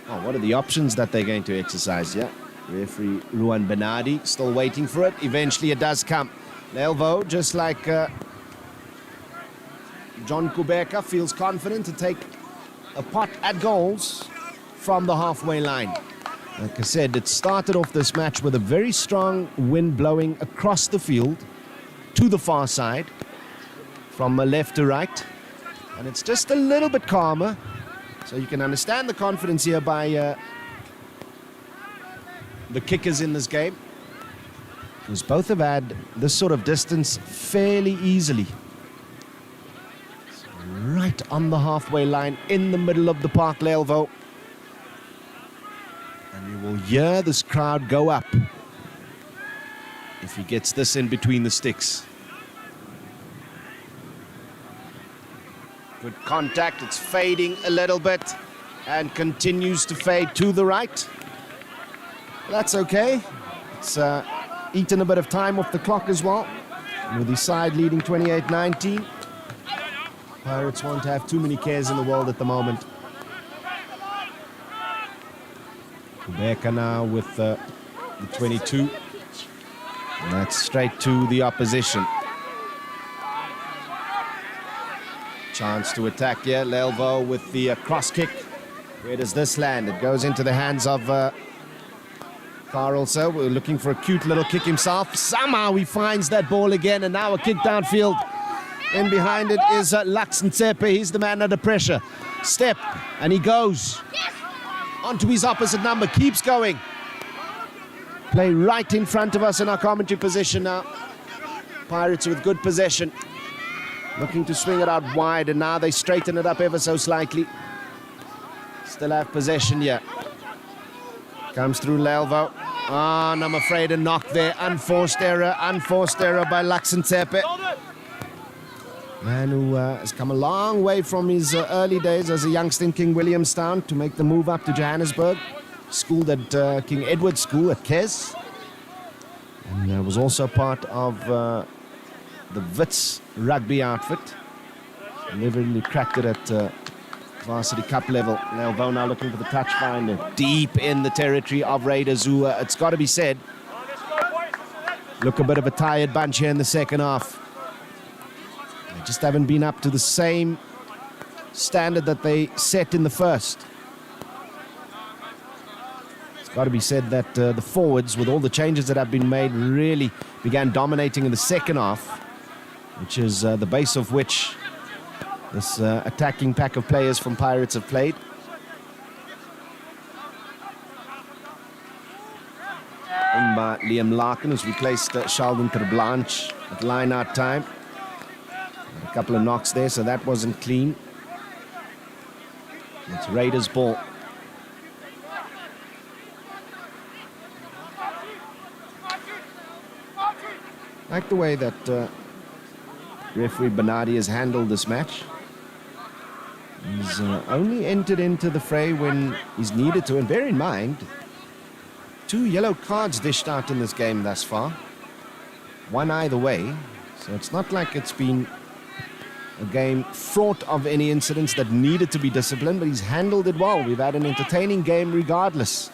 Oh, what are the options that they're going to exercise? Yeah, referee Ruan Bernardi still waiting for it. Eventually it does come. Lelvo, just like John Kubeka, feels confident to take a pot at goals from the halfway line. Like I said, it started off this match with a very strong wind blowing across the field to the far side from left to right. And it's just a little bit calmer. So you can understand the confidence here by the kickers in this game, because both have had this sort of distance fairly easily. So right on the halfway line in the middle of the park, Lelvo. And you will hear this crowd go up if he gets this in between the sticks. Good contact, it's fading a little bit and continues to fade to the right. That's okay. It's eaten a bit of time off the clock as well. With the side leading 28-19. Pirates won't have too many cares in the world at the moment. Kubeka now with the 22. And that's straight to the opposition. Chance to attack here. Lelvo with the cross kick. Where does this land? It goes into the hands of Carlson. We're looking for a cute little kick himself. Somehow he finds that ball again, and now a kick downfield. In behind it is Lux Ntsepe. He's the man under pressure. Step, and he goes onto his opposite number. Keeps going. Play right in front of us in our commentary position now. Pirates with good possession. Looking to swing it out wide, and now they straighten it up ever so slightly. Still have possession here. Comes through Lelvo. And I'm afraid a knock there. Unforced error by Lux Ntsepe. Man who has come a long way from his early days as a youngster in King Williamstown to make the move up to Johannesburg. Schooled at King Edward School at Kes. And was also part of the Wits rugby outfit. Never really cracked it at varsity cup level. Lelvo now looking for the touch finder. Deep in the territory of Raiders, who, it's got to be said, look a bit of a tired bunch here in the second half. They just haven't been up to the same standard that they set in the first. It's got to be said that the forwards, with all the changes that have been made, really began dominating in the second half, which is the base of which this attacking pack of players from Pirates have played. In by Liam Larkin, who's replaced Sheldon Terblanche at line-out time. A couple of knocks there, so that wasn't clean. It's Raiders' ball. Like the way that referee Bernardi has handled this match. He's only entered into the fray when he's needed to, and bear in mind, 2 yellow cards dished out in this game thus far. 1 either way, so it's not like it's been a game fraught of any incidents that needed to be disciplined, but he's handled it well. We've had an entertaining game regardless.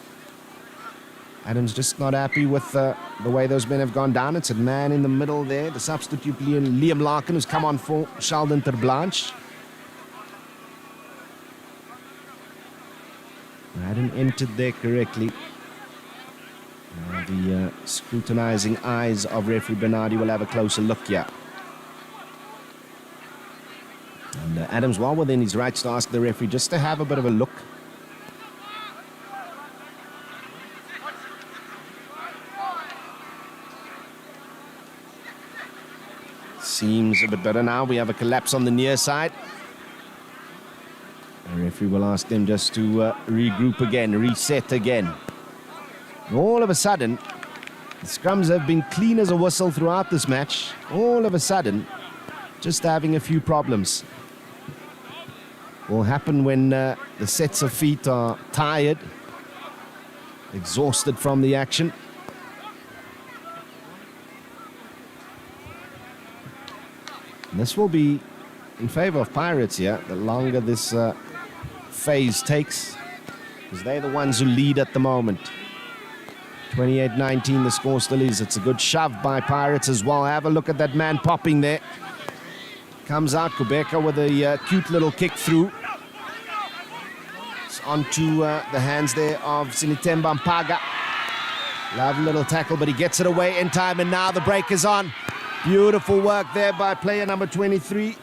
Adams just not happy with the way those men have gone down. It's a man in the middle there, the substitute Liam Larkin, who's come on for Sheldon Terblanche. Hadn't entered there correctly. The scrutinizing eyes of referee Bernardi will have a closer look here. And Adams, well within his rights to ask the referee just to have a bit of a look. Seems a bit better now. We have a collapse on the near side. The referee will ask them just to regroup again, reset again. And all of a sudden, the scrums have been clean as a whistle throughout this match. All of a sudden, just having a few problems. Will happen when the sets of feet are tired, exhausted from the action. And this will be in favor of Pirates here, the longer this phase takes, because they're the ones who lead at the moment. 28-19 the score still is. It's a good shove by Pirates as well. Have a look at that man popping there. Comes out, Kubeka with a cute little kick through. It's onto the hands there of Sinitemba Mpaga. Lovely little tackle, but he gets it away in time, and now the break is on. Beautiful work there by player number 23,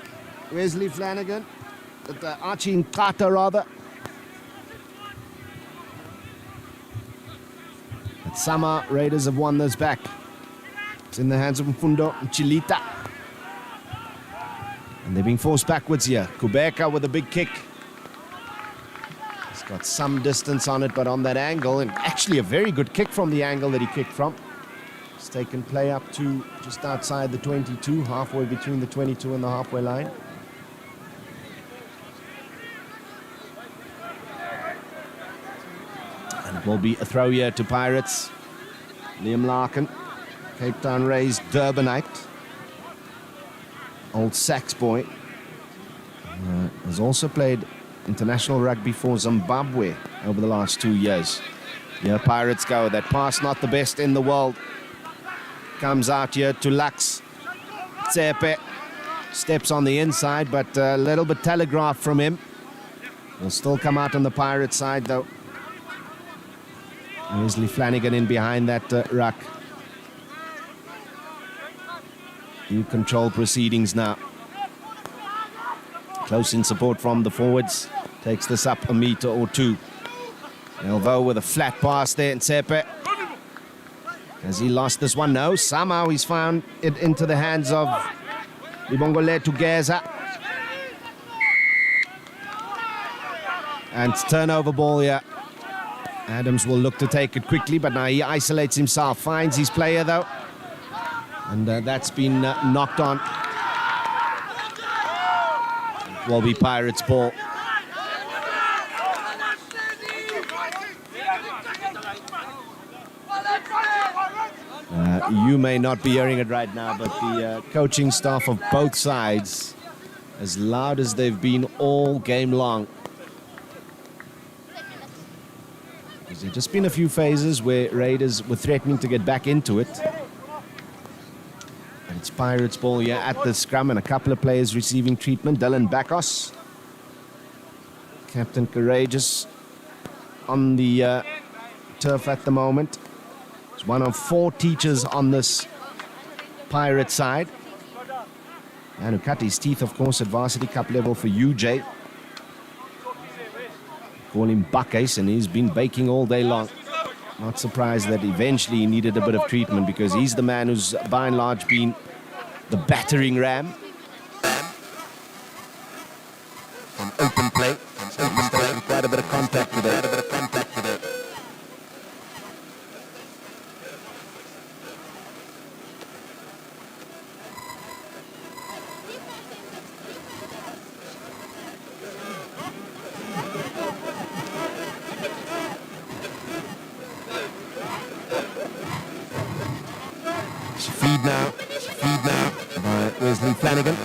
Wesley Flanagan. Archie Nkata, rather. At Sama, Raiders have won this back. It's in the hands of Mfundo Chilita. And they're being forced backwards here. Kubeka with a big kick. He's got some distance on it, but on that angle, and actually a very good kick from the angle that he kicked from. It's taken play up to just outside the 22, halfway between the 22 and the halfway line. And it will be a throw here to Pirates. Liam Larkin, Cape Town raised Durbanite. Old Sax boy. Has also played international rugby for Zimbabwe over the last 2 years. Yeah, Pirates go. That pass not the best in the world. Comes out here to Lux. Tsepe steps on the inside, but a little bit telegraphed from him. Will still come out on the Pirate side, though. Wesley Flanagan in behind that ruck. You control proceedings now. Close in support from the forwards. Takes this up a meter or two. Elvo with a flat pass there, and Tsepe. Has he lost this one? No. Somehow he's found it into the hands of Libongole Tugeza. And turnover ball here. Adams will look to take it quickly, but now he isolates himself. Finds his player, though. And that's been knocked on. It will be Pirates' ball. You may not be hearing it right now, but the coaching staff of both sides, as loud as they've been all game long. There's just been a few phases where Raiders were threatening to get back into it. And it's Pirates' ball here at the scrum, and a couple of players receiving treatment. Dylan Bakos, Captain Courageous, on the turf at the moment. He's one of 4 teachers on this Pirate side. And who cut his teeth, of course, at varsity cup level for UJ. Call him Buckcase, and he's been baking all day long. Not surprised that eventually he needed a bit of treatment, because he's the man who's by and large been the battering ram. From open play. Quite a bit of contact with it. Feed now by Wesley Flanagan.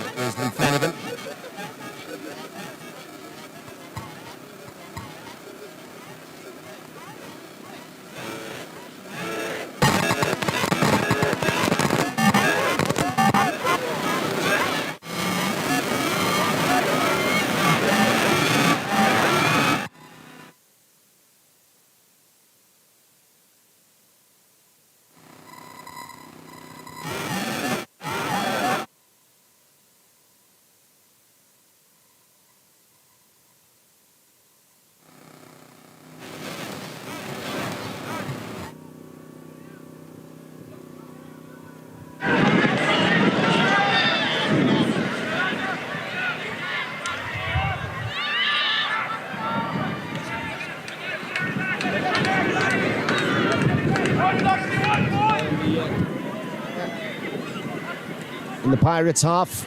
In the Pirates half,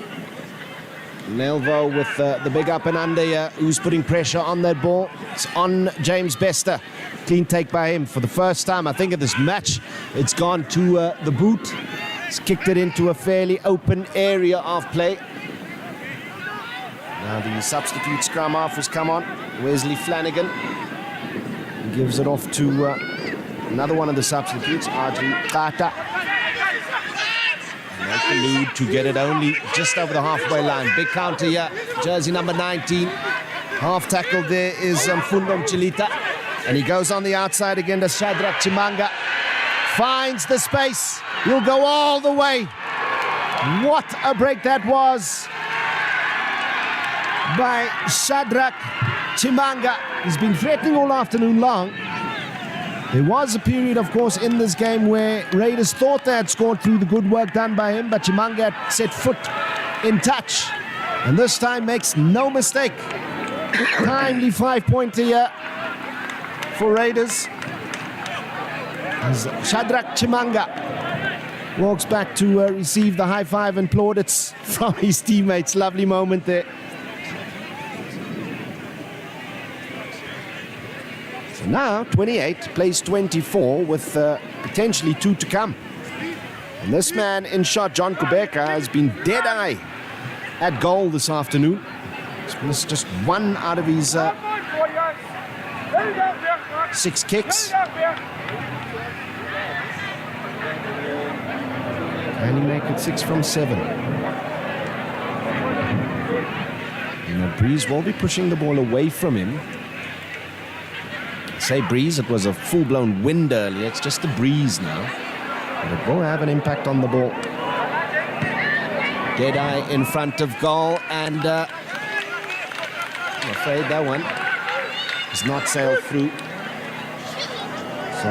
Melvo with the big up and under here, who's putting pressure on that ball. It's on James Bester. Clean take by him for the first time, I think, in this match. It's gone to the boot. He's kicked it into a fairly open area of play. Now the substitute scrum half has come on. Wesley Flanagan. He gives it off to another one of the substitutes, RG Kata. Make the lead to get it only just over the halfway line. Big counter here, jersey number 19. Half tackle there is Mfundo Mchilita. And he goes on the outside again to Shadrach Chimanga. Finds the space. He'll go all the way. What a break that was by Shadrach Chimanga. He's been threatening all afternoon long. There was a period, of course, in this game where Raiders thought they had scored through the good work done by him, but Chimanga had set foot in touch. And this time makes no mistake. Timely 5-pointer here for Raiders. As Shadrach Chimanga walks back to receive the high five and plaudits from his teammates. Lovely moment there. So now 28 plays 24 with potentially 2 to come. And this man in shot, John Kubeka, has been dead-eye at goal this afternoon. He's missed just 1 out of his 6 kicks. Can he make it 6 from 7? And Breeze will be pushing the ball away from him. Say breeze, it was a full-blown wind earlier. It's just a breeze now. But it will have an impact on the ball. Deadeye in front of goal, and I'm afraid that one has not sailed through. So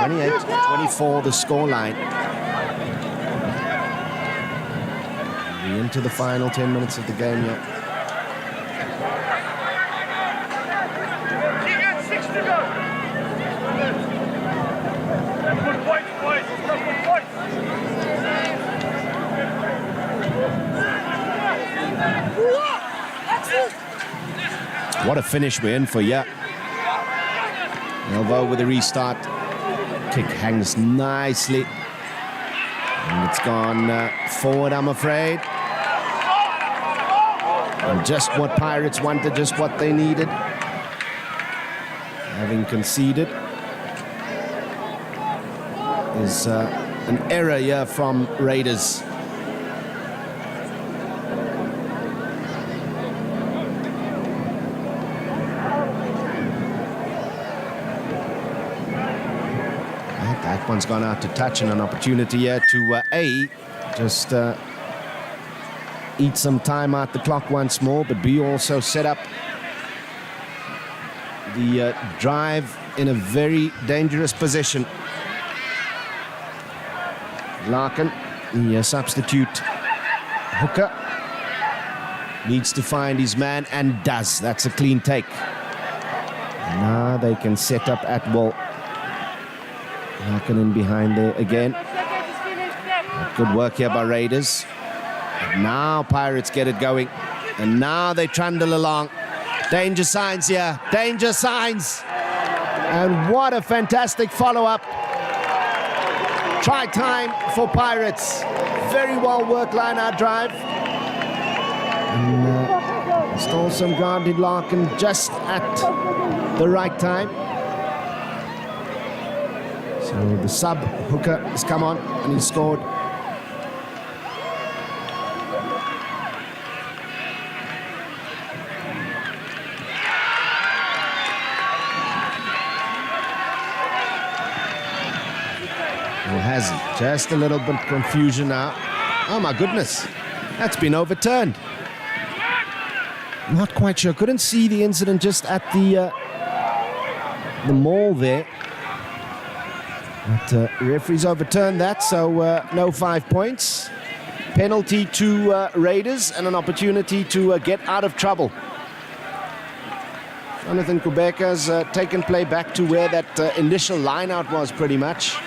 28-24 the scoreline. We're into the final 10 minutes of the game yet. What a finish we're in for, yeah. Melvo with a restart. Kick hangs nicely. And it's gone forward, I'm afraid. And just what Pirates wanted, just what they needed. Having conceded. There's an error here from Raiders. That one's gone out to touch, and an opportunity here to just eat some time out the clock once more, but B also set up the drive in a very dangerous position. Larkin, the substitute hooker, needs to find his man and does. That's a clean take. Now they can set up at will. Larkin in behind there again. Good work here by Raiders. And now Pirates get it going. And now they trundle along. Danger signs here. Danger signs. And what a fantastic follow-up. Try time for Pirates. Very well worked line-out drive. And stole some ground in Larkin just at the right time. So the sub hooker has come on and he scored. Or has he? Just a little bit confusion now. Oh my goodness, that's been overturned. Not quite sure. Couldn't see the incident just at the maul there. But referees overturned that, so no 5 points. Penalty to Raiders and an opportunity to get out of trouble. Jonathan Kubeka's taken play back to where that initial line-out was pretty much.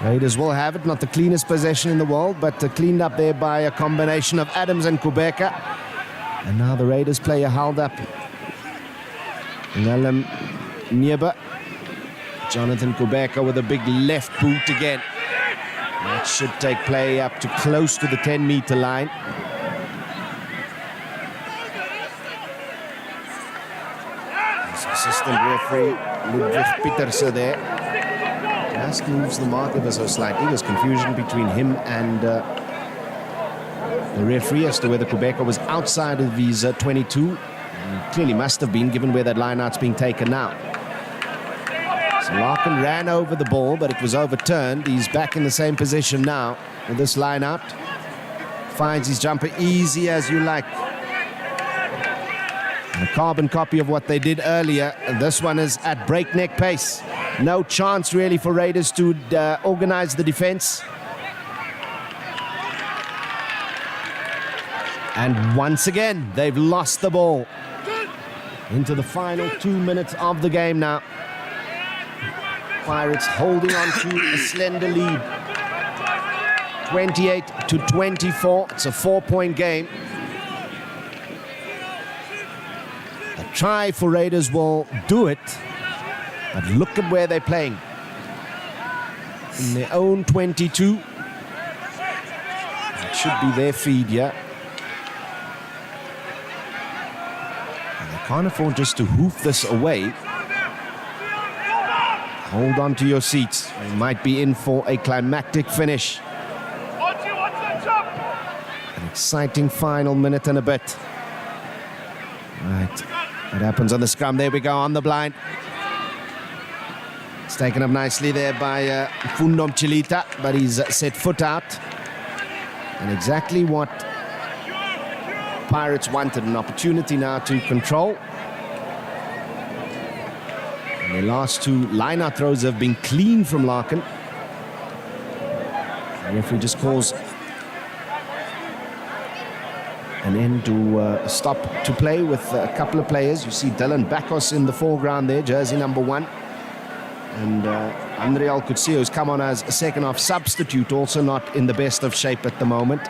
Raiders will have it, not the cleanest possession in the world, but cleaned up there by a combination of Adams and Kubeka. And now the Raiders player held up. Ngalem Nieba. Jonathan Kubeka with a big left boot again. That should take play up to close to the 10-meter line. Assistant referee Ludwig Pieterse there. Just moves the mark ever so slightly. There's confusion between him and the referee as to whether Kubeka was outside of his 22. And clearly must have been, given where that line-out's being taken now. So Larkin ran over the ball, but it was overturned. He's back in the same position now with this line-out. Finds his jumper easy as you like. And a carbon copy of what they did earlier. And this one is at breakneck pace. No chance really for Raiders to organize the defense. And once again, they've lost the ball. Into the final 2 minutes of the game now. Pirates holding on to a slender lead. 28-24. It's a 4-point game. A try for Raiders will do it. But look at where they're playing. In their own 22. It should be their feed, yeah. And they can't afford just to hoof this away. Hold on to your seats. They might be in for a climactic finish. An exciting final minute and a bit. Right. What happens on the scrum? There we go, on the blind. It's taken up nicely there by Fundom Chilita, but he's set foot out. And exactly what Pirates wanted, an opportunity now to control. And their last two line-out throws have been clean from Larkin. The referee just calls an end to stop to play with a couple of players. You see Dylan Bakos in the foreground there, jersey number 1. And Andriel Kutsio's come on as a second-half substitute, also not in the best of shape at the moment.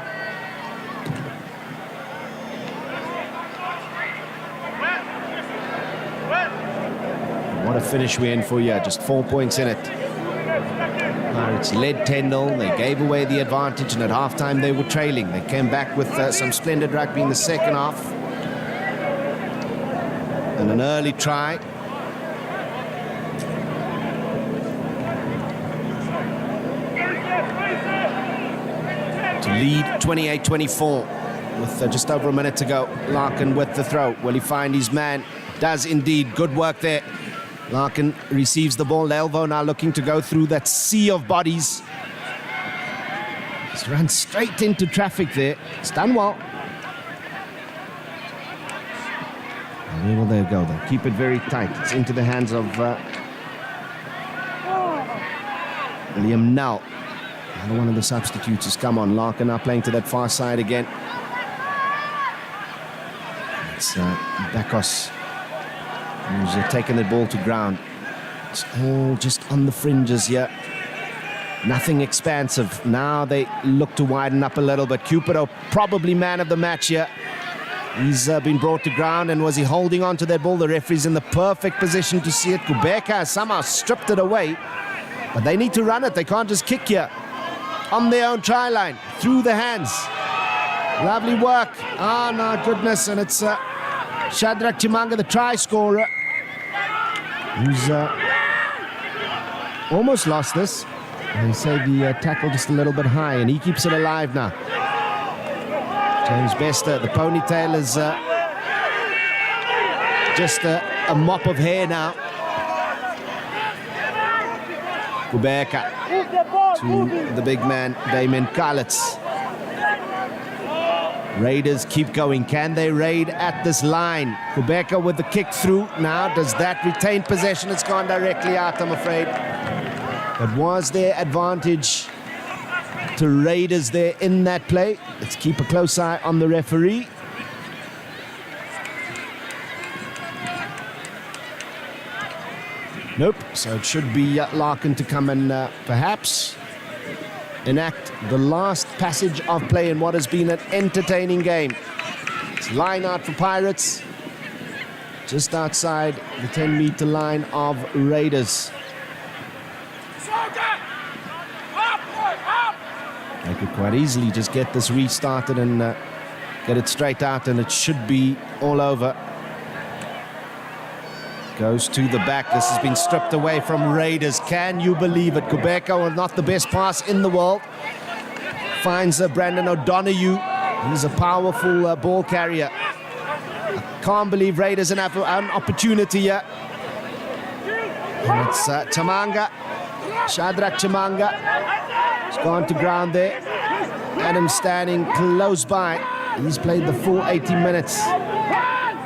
What a finish we're in for here, just 4 points in it. Pirates led 10-0, they gave away the advantage, and at halftime they were trailing. They came back with some splendid rugby in the second half. And an early try. To lead 28-24 with just over a minute to go. Larkin with the throw. Will he find his man? Does indeed. Good work there. Larkin receives the ball. Elvo now looking to go through that sea of bodies. He's run straight into traffic there. It's done well. And where will they go? They'll keep it very tight. It's into the hands of Liam Nell. Another one of the substitutes has come on. Larkin now playing to that far side again. It's Bakos who's taken the ball to ground. It's all just on the fringes here. Nothing expansive. Now they look to widen up a little bit. Cupido, probably man of the match here. He's been brought to ground, and was he holding on to that ball? The referee's in the perfect position to see it. Gubeka has somehow stripped it away, but they need to run it. They can't just kick here. On their own try line, through the hands. Lovely work. Oh, no, goodness. And it's Shadrach Chimanga, the try scorer, who's almost lost this. They say the tackle just a little bit high, and he keeps it alive now. James Bester, the ponytail is just a mop of hair now. Gubeka to the big man, Damien Kalitz. Raiders keep going. Can they raid at this line? Gubeka with the kick through. Now, does that retain possession? It's gone directly out, I'm afraid. But was there advantage to Raiders there in that play? Let's keep a close eye on the referee. Nope, so it should be Larkin to come and perhaps enact the last passage of play in what has been an entertaining game. It's line out for Pirates, just outside the 10-meter line of Raiders. They could quite easily just get this restarted and get it straight out, and it should be all over. Goes to the back. This has been stripped away from Raiders. Can you believe it? Gubeka, well, not the best pass in the world. Finds Brandon O'Donoghue. He's a powerful ball carrier. I can't believe Raiders have an opportunity here. And it's Chimanga. Shadrach Chimanga. He's gone to ground there. Adam standing close by. He's played the full 80 minutes.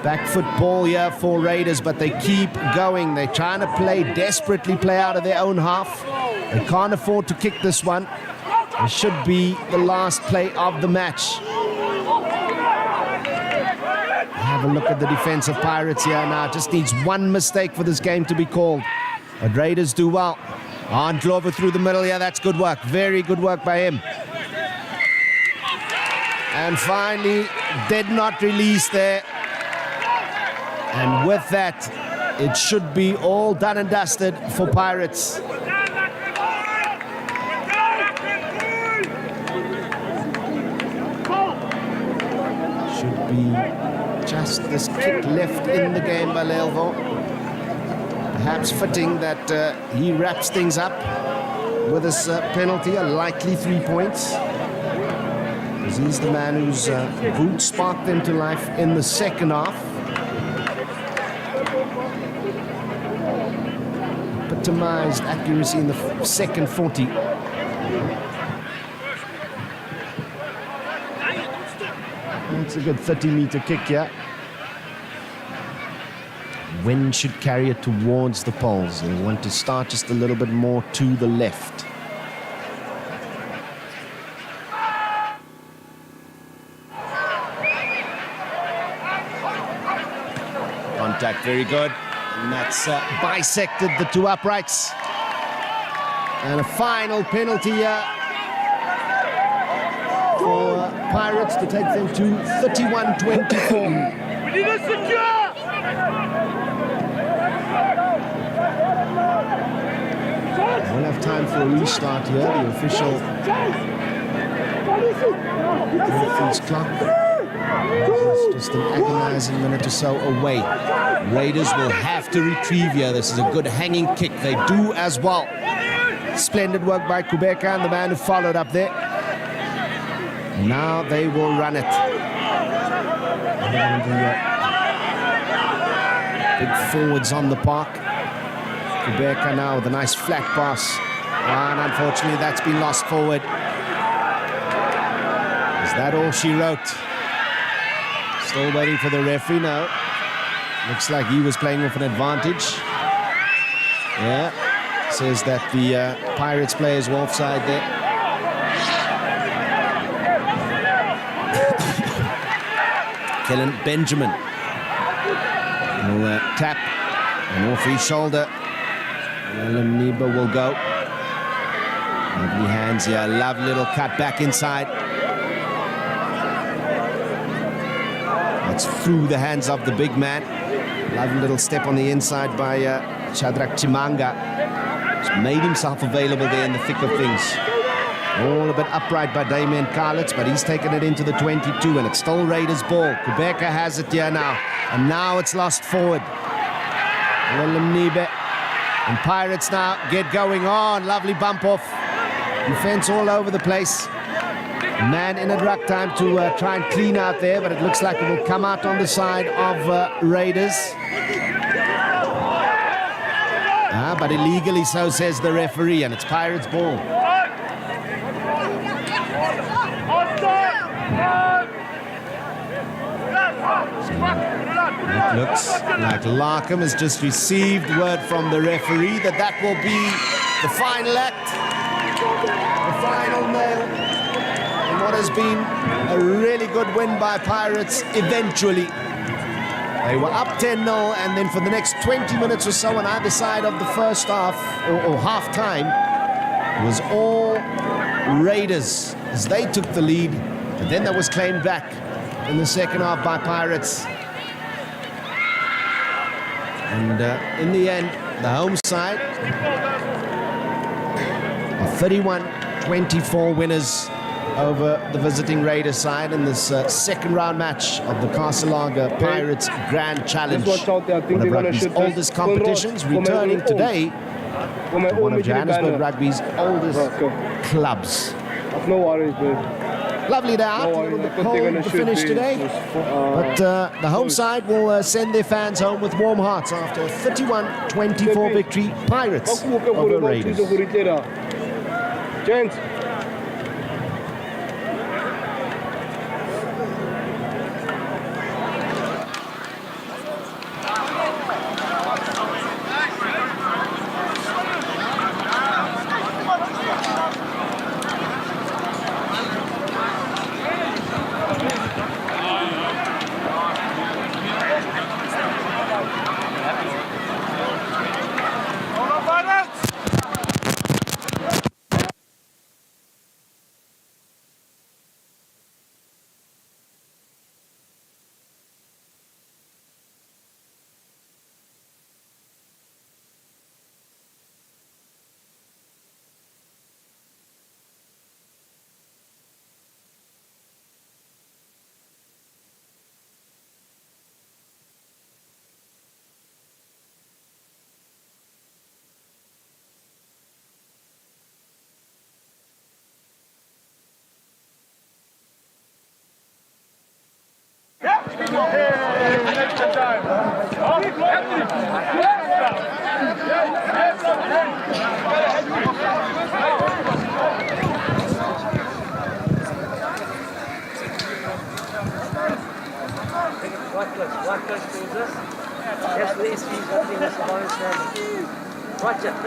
Back foot ball here for Raiders, but they keep going. They're trying to desperately play out of their own half. They can't afford to kick this one. It should be the last play of the match. Have a look at the defense of Pirates here now. Just needs one mistake for this game to be called. But Raiders do well. On Glover through the middle here. That's good work. Very good work by him. And finally, did not release there. And with that, it should be all done and dusted for Pirates. Should be just this kick left in the game by Lelvo. Perhaps fitting that he wraps things up with this penalty, a likely 3 points. Because he's the man whose boot sparked them to life in the second half. Optimized accuracy in the second 40. It's a good 30-meter kick here. Wind should carry it towards the poles. They want to start just a little bit more to the left. Contact, very good. And that's bisected the two uprights. And a final penalty for Pirates to take them to 31-24. We need a secure! We'll have time for a restart here. The official referee's clock is just an agonizing minute or so away. Raiders will have to retrieve here. This is a good hanging kick. They do as well. Splendid work by Gubeka and the man who followed up there. Now they will run it. And big forwards on the park. Gubeka now with a nice flat pass. And unfortunately that's been lost forward. Is that all she wrote? Still waiting for the referee now. Looks like he was playing with an advantage. Yeah, says that the Pirates players were offside there. Kellen Benjamin will tap and off his shoulder. Lamniba will go. Lovely hands here, lovely little cut back inside. That's through the hands of the big man. Lovely little step on the inside by Shadrach Chimanga. Just made himself available there in the thick of things. All a bit upright by Damien Karlitz, but he's taken it into the 22, and it's still Raiders' ball. Kubeka has it here now, and now it's lost forward. Lamnibe. And Pirates now get going on. Lovely bump off. Defense all over the place. Man in at ruck time to try and clean out there, but it looks like it will come out on the side of Raiders. But illegally, so says the referee, and it's Pirates' ball. It looks like Larkham has just received word from the referee that that will be the final act, the final nail, in what has been a really good win by Pirates eventually. They were up 10-0, and then for the next 20 minutes or so on either side of the first half, or half-time, it was all Raiders as they took the lead, but then that was claimed back in the second half by Pirates. And in the end, the home side are 31-24 winners over the visiting Raiders side in this second round match of the Casalaga Pirates Grand Challenge. One of rugby's oldest competitions, returning today to one of Johannesburg Rugby's oldest clubs. No worries, man. Lovely day out, a little bit cold to finish today. But the home side will send their fans home with warm hearts after a 31-24 victory. Pirates over Raiders. Gents.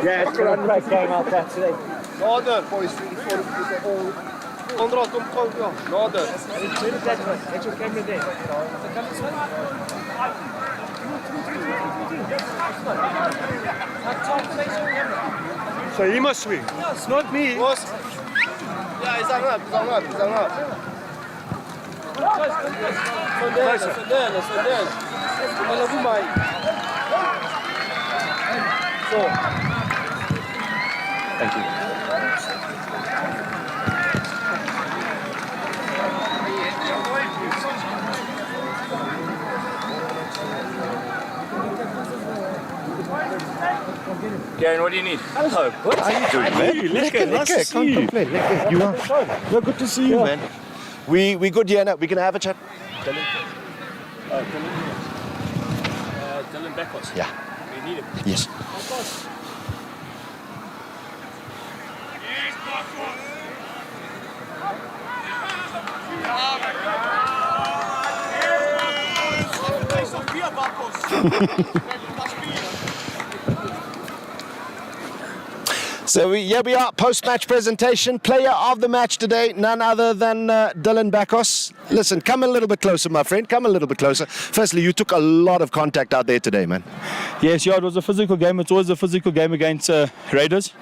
Yeah, it's been a great game out there today. Nader, boys. Conrad, kom gou. Ja, nader. Get your camera there. So he must swing. No, it's not me. Boss. Ja, he's hung up. Thank you. Garen, what do you need? Hello. What are you doing, man? Lekker, nice to see you. Lekker. You are? No, good to see you, man. We good here now. We can have a chat. Dylan Beckles. Yeah. We need him. Yes. So here we are, post-match presentation. Player of the match today, none other than Dylan Bakos. Listen, come a little bit closer, my friend. Come a little bit closer. Firstly, you took a lot of contact out there today, man. Yes, yeah, it was a physical game. It's always a physical game against Raiders.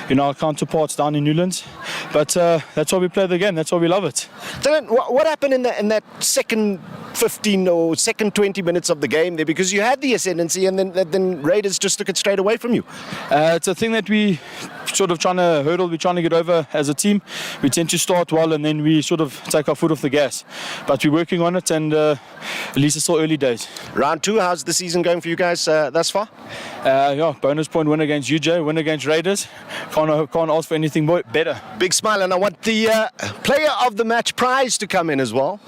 You know, our counterparts down in Newlands. But that's why we play the game. That's why we love it. Dylan, what happened in that second 15 or second 20 minutes of the game there? Because you had the ascendancy and then Raiders just took it straight away from you. It's a thing that we sort of trying to hurdle, we're trying to get over as a team. We tend to start well and then we sort of take our foot off the gas. But we're working on it, and at least it's still early days. Round 2, how's the season going for you guys thus far? Yeah, bonus point win against UJ, win against Raiders. Can't ask for anything better. Big smile, and I want the player of the match prize to come in as well.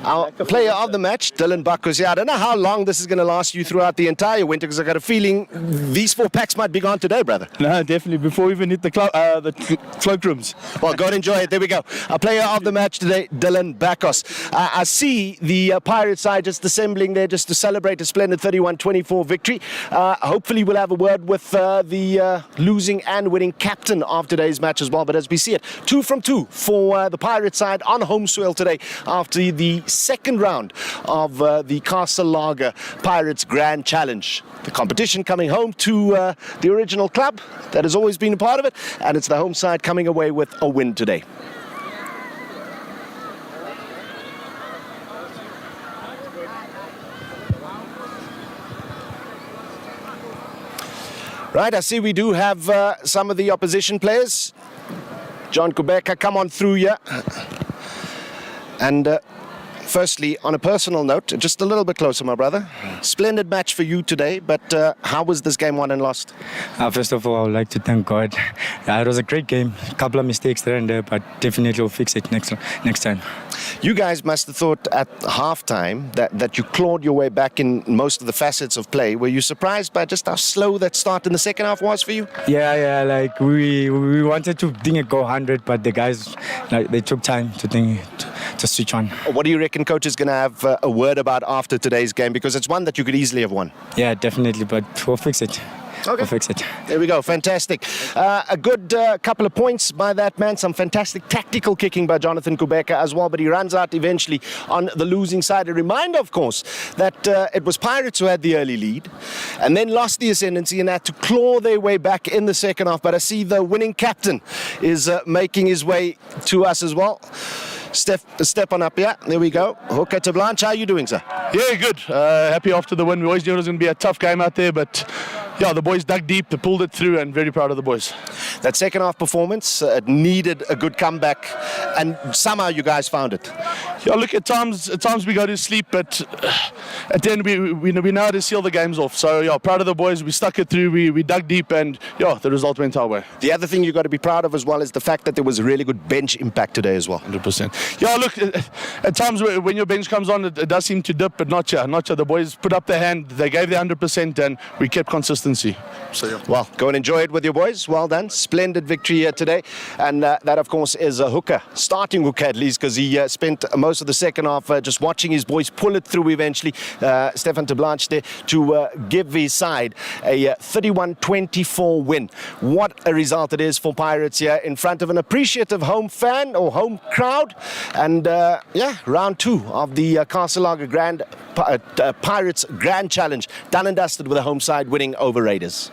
Our player of the match, Dylan Bakos. Yeah, I don't know how long this is going to last you throughout the entire winter, because I got a feeling these 4 packs might be gone today, brother. No, definitely. Before we even hit the cloakrooms. Well, go and enjoy it. There we go. Our player of the match today, Dylan Bakos. I see the Pirate side just assembling there just to celebrate a splendid 31-24 victory. Hopefully we'll have a word with the losing and winning captain of today's match as well. But as we see it, 2 from 2 for the Pirate side on home soil today after the second round of the Castle Lager Pirates Grand Challenge. The competition coming home to the original club that has always been a part of it, and it's the home side coming away with a win today. Right, I see we do have some of the opposition players. John Kubeka, come on through here. And firstly, on a personal note, just a little bit closer, my brother. Splendid match for you today, but how was this game won and lost? First of all, I would like to thank God. It was a great game. A couple of mistakes there and there, but definitely we'll fix it next time. You guys must have thought at halftime that you clawed your way back in most of the facets of play. Were you surprised by just how slow that start in the second half was for you? Yeah, like we wanted to go 100, but the guys, like, they took time to switch on. What do you reckon coach is going to have a word about after today's game? Because it's one that you could easily have won. Yeah, definitely, but we'll fix it. Okay. We'll fix it. There we go. Fantastic. A good couple of points by that man. Some fantastic tactical kicking by Jonathan Kubeka as well. But he runs out eventually on the losing side. A reminder, of course, that it was Pirates who had the early lead and then lost the ascendancy and had to claw their way back in the second half. But I see the winning captain is making his way to us as well. Step on up, yeah. There we go. Hooker to Blanche. How are you doing, sir? Yeah, good. Happy after the win. We always knew it was going to be a tough game out there, but yeah, the boys dug deep, they pulled it through, and very proud of the boys. That second half performance needed a good comeback, and somehow you guys found it. Yeah, look, at times we go to sleep, but at the end we know how to seal the games off. So yeah, proud of the boys. We stuck it through. We dug deep, and yeah, the result went our way. The other thing you got to be proud of as well is the fact that there was a really good bench impact today as well. 100%. Yeah, look, at times when your bench comes on, it does seem to dip, but not here. The boys put up their hand, they gave their 100%, and we kept consistency. So yeah. Well, go and enjoy it with your boys. Well done. Splendid victory here today. And that, of course, is a hooker, starting hooker at least, because he spent most of the second half just watching his boys pull it through eventually. Stefan de Blanche there to give his side a 31-24 win. What a result it is for Pirates here in front of an appreciative home fan or home crowd. And yeah, round 2 of the Castle Lager Pirates Grand Challenge, done and dusted with a home side winning over Raiders.